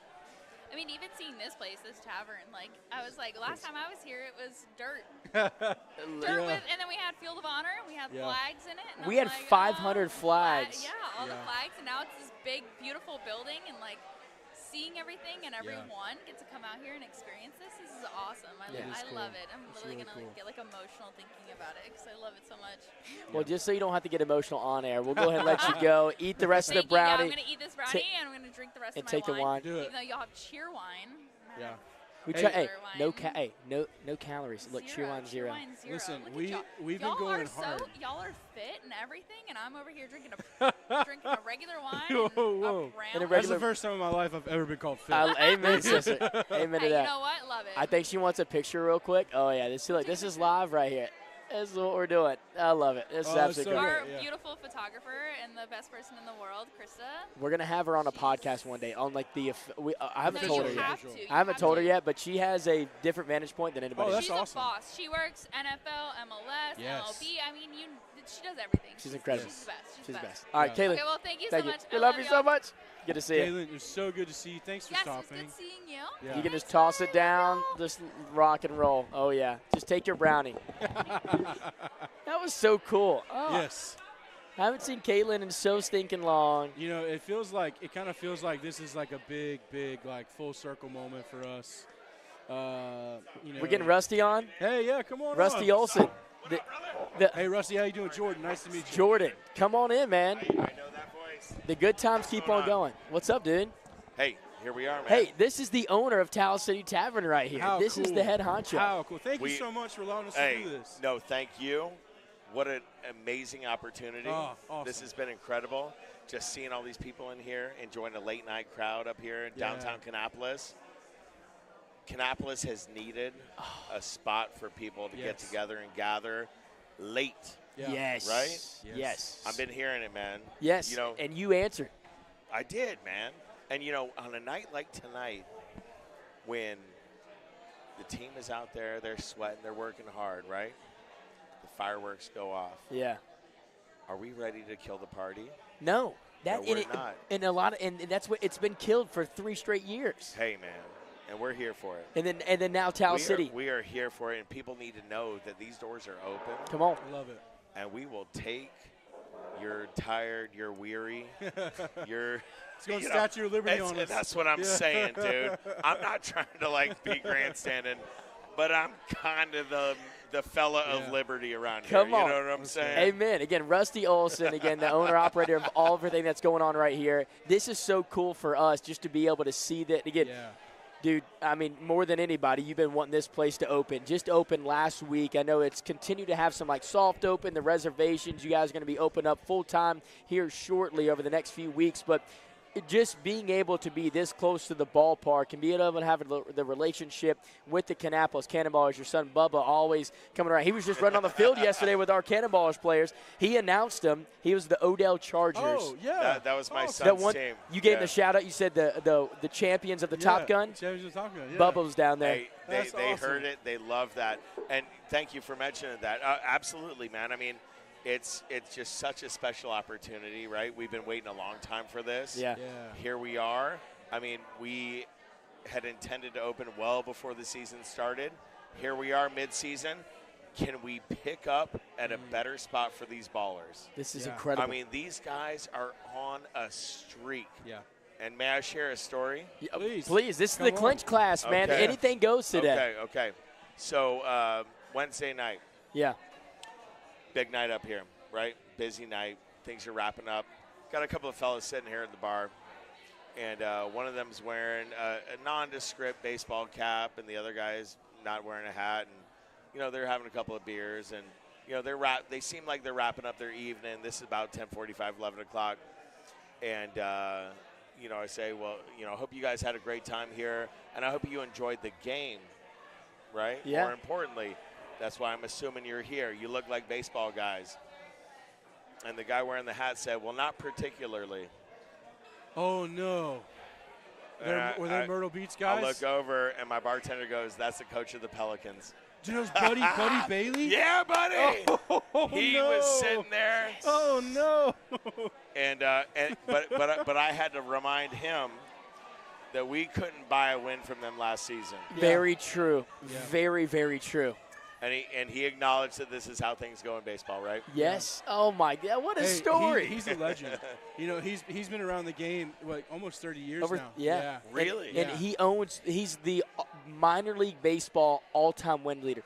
I mean, even seeing this place, this tavern, like, I was like, last time I was here, it was dirt. And then we had Field of Honor, and we had flags in it. And we had 500 flags. All the flags, and now it's this big, beautiful building, and, like, seeing everything and everyone get to come out here and experience this. This is awesome. I love it. I'm literally going to get, like, emotional thinking about it because I love it so much. Well, just so you don't have to get emotional on air, we'll go ahead and let you go. Eat the rest of the brownie. I'm going to eat this brownie, and I'm going to drink the rest of my take the wine. Even though y'all have cheer wine. Yeah. We try. No calories. Look, cheer wine zero. Listen, we've been going hard. Y'all are fit and everything, and I'm over here drinking a regular wine. Whoa. That's the first time in my life I've ever been called fit. Amen, sister. Amen to that. You know what? Love it. I think she wants a picture real quick. Oh yeah, this is live right here. This is what we're doing. I love it. This is absolutely great. Our beautiful photographer and the best person in the world, Krista. We're gonna have her on a podcast one day. On like I haven't told her yet. I haven't told her yet, but she has a different vantage point than anybody. That's She's awesome. a boss. She works NFL, MLS, yes. MLB. I mean, she does everything. She's incredible. She's the best. She's the best. All right, Kaylin. Okay, well, thank you so much. We love you so much. Good to see you. Kaylin, it was so good to see you. Thanks for stopping. Yes, it's good seeing you. Yeah. You can just toss it down, just rock and roll. Oh, yeah. Just take your brownie. That was so cool. Oh. Yes. I haven't seen Caitlin in so stinking long. It kind of feels like this is like a big, like full circle moment for us. We're getting Rusty on. Hey, yeah, come on. Rusty Olson. Hey, Rusty, how you doing? Jordan, nice to meet you. Jordan, come on in, man. I know that voice. The good times keep on going. What's up, dude? Hey, here we are, man. Hey, this is the owner of Taos City Tavern right here. This is the head honcho. How cool. Thank you so much for allowing us to do this. No, thank you. What an amazing opportunity. Oh, awesome. This has been incredible. Just seeing all these people in here, enjoying a late night crowd up here in downtown Kannapolis. Kannapolis has needed a spot for people to get together and gather late. Yeah. Yes. Right? Yes. I've been hearing it, man. Yes. And you answered. I did, man. And, on a night like tonight, when the team is out there, they're sweating, they're working hard, right? The fireworks go off. Yeah. Are we ready to kill the party? No. No, we're not. And that's what it's been killed for 3 straight years. Hey, man. And we're here for it. And then now Taos City. We are here for it, and people need to know that these doors are open. Come on. I love it. And we will take you're tired, you're weary, you're It's going Statue of Liberty on us. That's what I'm saying, dude. I'm not trying to be grandstanding. but I'm kind of the fella of liberty around Come here. on. You know what I'm saying? Amen. Again, Rusty Olson, again, the owner-operator of everything that's going on right here. This is so cool for us just to be able to see that. Again, dude, I mean, more than anybody, you've been wanting this place to open. Just opened last week. I know it's continued to have some, like, soft open, the reservations. You guys are going to be open up full-time here shortly over the next few weeks. But just being able to be this close to the ballpark and being able to have the relationship with the Kannapolis Cannonballers, your son Bubba always coming around. He was just running on the field yesterday with our Cannonballers players. He announced him. He was the Odell Chargers. Oh, yeah. That was my son's team. You gave him a shout-out. You said the champions of the Top Gun. Champions of the Top Gun, Bubba was down there. They awesome. heard it. They love that. And thank you for mentioning that. Absolutely, man. I mean, it's just such a special opportunity, right? We've been waiting a long time for this. Yeah. Here we are. I mean, we had intended to open well before the season started. Here we are mid-season. Can we pick up at a better spot for these ballers? This is incredible. I mean, these guys are on a streak. Yeah. And may I share a story? Yeah, please. This is the clinch class, man. Okay. Anything goes today. Okay. So Wednesday night. Yeah. Big night up here, right? Busy night. Things are wrapping up. Got a couple of fellas sitting here at the bar, and one of them's wearing a nondescript baseball cap, and the other guy's not wearing a hat. And they're having a couple of beers, and they seem like they're wrapping up their evening. This is about 10:45, 11 o'clock, and I say, well, I hope you guys had a great time here, and I hope you enjoyed the game, right? Yeah. More importantly. That's why I'm assuming you're here. You look like baseball guys. And the guy wearing the hat said, well, not particularly. Oh, no. Were they Myrtle Beach guys? I look over, and my bartender goes, that's the coach of the Pelicans. Do you know Buddy Bailey? Yeah, buddy. He was sitting there. Oh, no. But I had to remind him that we couldn't buy a win from them last season. Very true. Yeah. Very, very true. And he acknowledged that this is how things go in baseball, right? Yes. Yeah. Oh my God! What a story. He's a legend. He's been around the game almost 30 years now. Yeah. Really? And he's the minor league baseball all-time win leader.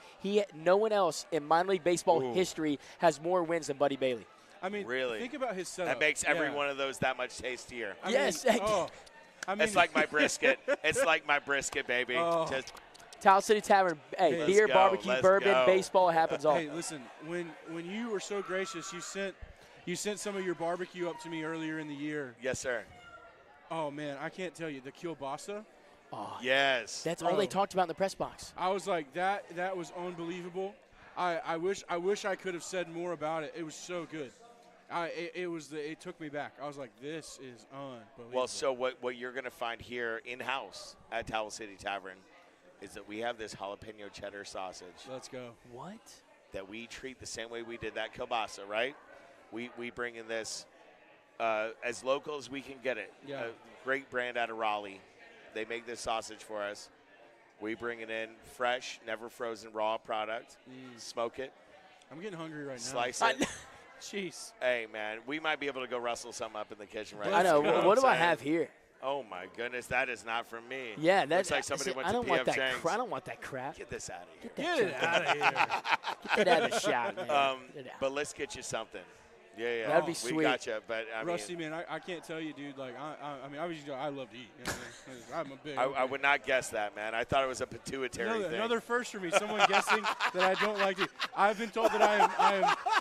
No one else in minor league baseball history has more wins than Buddy Bailey. I mean, really? Think about his setup. That makes every one of those that much tastier. Yes. It's like my brisket. It's like my brisket, baby. Just Towel City Tavern, beer, barbecue, bourbon, baseball happens all. Hey, listen, when you were so gracious, you sent some of your barbecue up to me earlier in the year. Yes, sir. Oh man, I can't tell you the kielbasa. Oh, yes. That's all they talked about in the press box. I was like, that was unbelievable. I wish I could have said more about it. It was so good. It took me back. I was like, this is unbelievable. Well, so what you're going to find here in-house at Towel City Tavern is that we have this jalapeno cheddar sausage. Let's go. What? That we treat the same way we did that kielbasa, right? We bring in this as local as we can get it. Yeah. A great brand out of Raleigh. They make this sausage for us. We bring it in fresh, never frozen, raw product. Smoke it. I'm getting hungry right now. Slice it. Jeez. Hey, man, we might be able to go rustle something up in the kitchen right now. I know. You know what do I have here? Oh, my goodness. That is not from me. Yeah, that's looks like somebody went to P.F. Chang's. I don't want that crap. Get this out of here. Get it out of here. Get that out of the shop, man. But let's get you something. Yeah. That'd be sweet. We got you, but Rusty, man, I can't tell you, dude. Like, I mean, obviously, I love to eat. You know what I mean? I'm a big. I would not guess that, man. I thought it was a pituitary thing. Another first for me. Someone guessing that I don't like to eat. I've been told that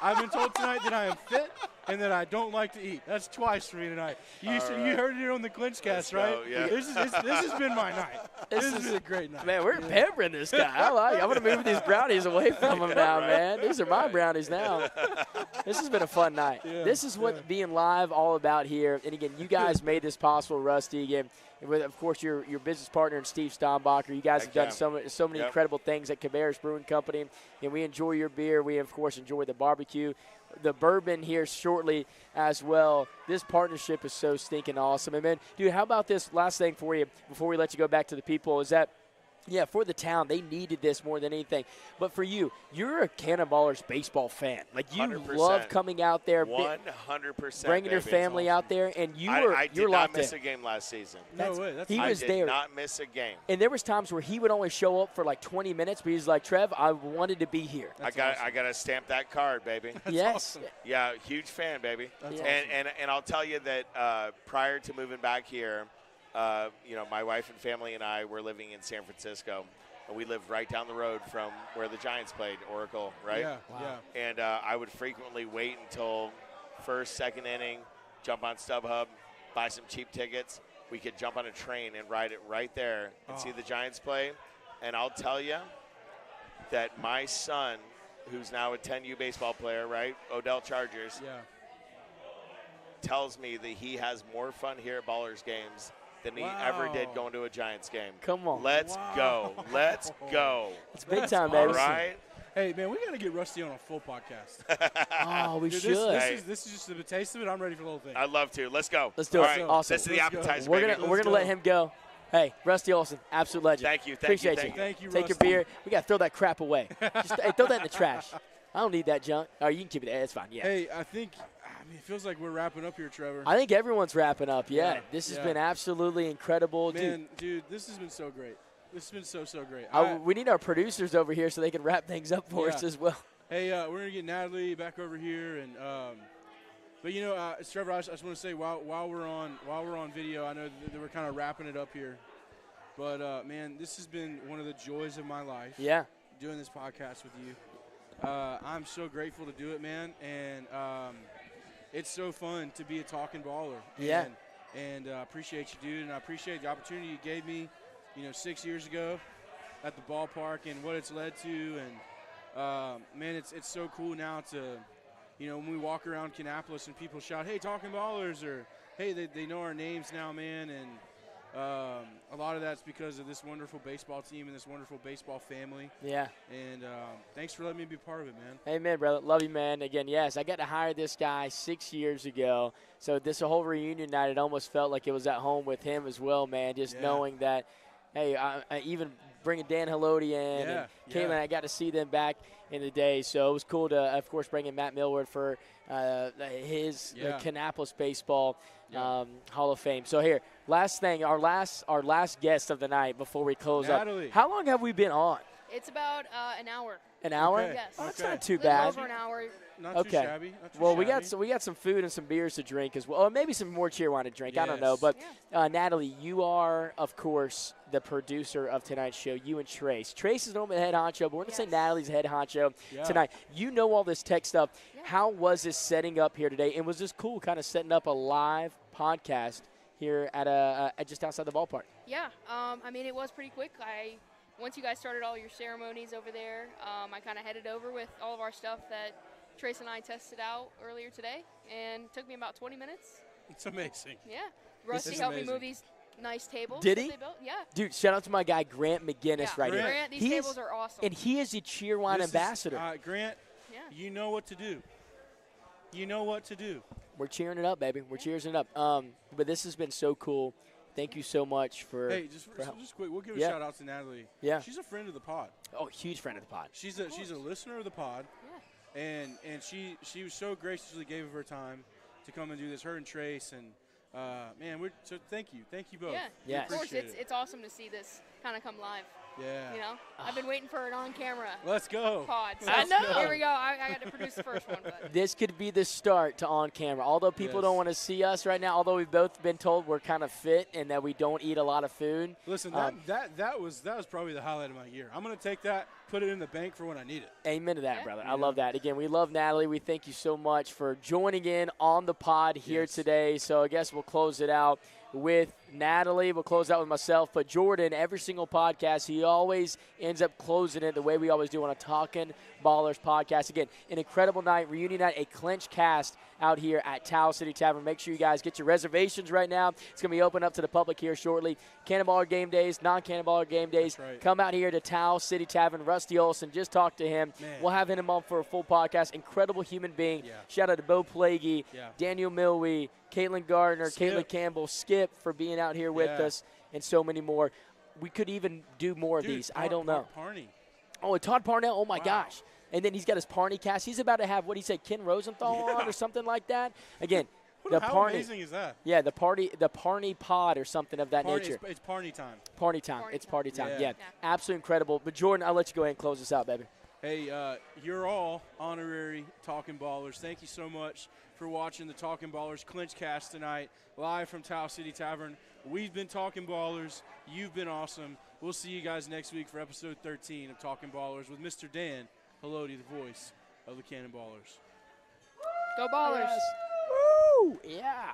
I've been told tonight that I am fit and that I don't like to eat. That's twice for me tonight. You heard it on the CLINCHcast, right? Yeah. This has been my night. This has been a great night. Man, we're pampering this guy. I'm going to move these brownies away from him now, man. These are my brownies now. This has been a fun night. Yeah, this is what being live all about here. And, again, you guys made this possible, Rusty. Again, with, of course, your business partner, Steve Stombacher. You guys have done so many incredible things at Cabarrus Brewing Company. And we enjoy your beer. We, of course, enjoy the barbecue. The bourbon here shortly as well. This partnership is so stinking awesome. And, man, dude, how about this last thing for you before we let you go back to the people is that Yeah, for the town, they needed this more than anything. But for you, you're a Cannonballers baseball fan. Like, you 100%. love coming out there, 100%, bringing your family out there, and I did you're not locked miss in. a game last season. No way. He was I there. did not miss a game. And there was times where he would only show up for like 20 minutes, but he's like, Trev, I wanted to be here. I got to stamp that card, baby. Yes. Awesome. Yeah, huge fan, baby. That's And I'll tell you that prior to moving back here, my wife and family and I were living in San Francisco. And we lived right down the road from where the Giants played, Oracle, right? Yeah, wow. Yeah. And I would frequently wait until first, second inning, jump on StubHub, buy some cheap tickets. We could jump on a train and ride it right there and see the Giants play. And I'll tell you that my son, who's now a 10U baseball player, right, Odell Chargers, tells me that he has more fun here at Ballers games than he ever did going to a Giants game. Come on. Let's go. Let's go. It's big time, baby. All right? Hey, man, we got to get Rusty on a full podcast. We Dude, should. This is just a taste of it. I'm ready for the whole thing. I'd love to. Let's go. Let's do it. All right. Awesome. This is the appetizer, We're baby. gonna let him go. Hey, Rusty Olson, absolute legend. Thank you. Appreciate you. Thank you, Take your Rusty. beer. We got to throw that crap away. Just throw that in the trash. I don't need that junk. Oh, you can keep it. It's fine. Yeah. Hey, it feels like we're wrapping up here, Trevor. I think everyone's wrapping up. Yeah. This has Yeah. been absolutely incredible. Man, dude, this has been so great. This has been so great. We need our producers over here so they can wrap things up for us as well. Hey, we're gonna get Natalie back over here, and but Trevor, I just want to say while we're on video, I know that we're kind of wrapping it up here, but man, this has been one of the joys of my life. Yeah, doing this podcast with you, I'm so grateful to do it, man, and it's so fun to be a talking baller. Yeah, and appreciate you, dude, and I appreciate the opportunity you gave me, 6 years ago at the ballpark and what it's led to, and man, it's so cool now to, when we walk around Kannapolis and people shout, "Hey, Talking Ballers," or "Hey, they know our names now, man," and a lot of that's because of this wonderful baseball team and this wonderful baseball family. Yeah. And thanks for letting me be part of it, man. Amen, brother. Love you, man. Again, yes, I got to hire this guy 6 years ago. So this whole reunion night, it almost felt like it was at home with him as well, man, just knowing that, hey, I even bringing Dan Halodian and Caitlin, I got to see them back in the day. So it was cool to, of course, bring in Matt Millward for his Kannapolis baseball Hall of Fame. So here, last thing, our last guest of the night before we close Natalie. up. How long have we been on? It's about an hour. An hour? Okay. Yes. Oh, that's not too Little bad. over an hour. Not too shabby. Not too Well, shabby. we got some food and some beers to drink as well, or maybe some more cheer wine to drink. I don't know, Yes. but Natalie, you are of course the producer of tonight's show. You and Trace. Trace is normally the head honcho, but we're gonna say Natalie's head honcho tonight. You know all this tech stuff. Yeah. How was this setting up here today? And was this cool, kind of setting up a live podcast here at just outside the ballpark? Yeah. It was pretty quick. Once you guys started all your ceremonies over there, I kind of headed over with all of our stuff that Trace and I tested out earlier today, and it took me about 20 minutes. It's amazing. Yeah. Rusty is helped me amazing. move these nice tables. Did that he? They built. Yeah. Dude, shout out to my guy Grant McGinnis right Grant, here. these He is- tables are awesome. And he is the cheer wine ambassador. Grant, you know what to do. You know what to do. We're cheering it up, baby. We're cheering it up. But this has been so cool. Thank you so much for. Hey, just quick, we'll give a shout out to Natalie. Yeah. She's a friend of the pod. Oh, huge friend of the pod. She's a listener of the pod. Yeah. And she was so graciously gave of her time to come and do this. Her and Trace, and man, so thank you both. Yeah. Of course, it's awesome to see this kind of come live. Yeah. I've been waiting for an on-camera Let's go. pod. So I know. Here we go. I got to produce the first one. But. This could be the start to on camera. Although people don't want to see us right now, although we've both been told we're kind of fit and that we don't eat a lot of food. Listen, that was probably the highlight of my year. I'm going to take that, put it in the bank for when I need it. Amen to that, brother. I love that. Again, we love Natalie. We thank you so much for joining in on the pod here today. So I guess we'll close it out with Natalie. We'll close out with myself. But Jordan, every single podcast, he always ends up closing it the way we always do on a Talking Ballers podcast. Again, an incredible night, reunion night, a CLINCHcast out here at Towel City Tavern. Make sure you guys get your reservations right now. It's going to be open up to the public here shortly. Cannonballer game days, non-Cannonballer game days. Right. Come out here to Towel City Tavern. Rusty Olson, just talk to him. Man. We'll have him on for a full podcast. Incredible human being. Yeah. Shout out to Bo Plaguey, Yeah. Daniel Milwee, Caitlin Gardner, Skip. Caitlin Campbell, Skip for being out here with us, and so many more. we could even do more of these. I don't know. Parney. Oh, and Todd Parnell. Oh, my gosh. And then he's got his Parney cast. He's about to have, what did he say, Ken Rosenthal on or something like that? Again, how amazing is that? Yeah, the Parney pod or something of that nature. It's Parney time. Party time. It's party time. Yeah. Absolutely incredible. But, Jordan, I'll let you go ahead and close this out, baby. Hey, you're all honorary Talking Ballers. Thank you so much for watching the Talking Ballers CLINCHcast tonight, live from Tau City Tavern. We've been Talking Ballers. You've been awesome. We'll see you guys next week for episode 13 of Talking Ballers with Mr. Dan Haloti, the voice of the Cannonballers. Go Ballers. Yes. Woo! Yeah.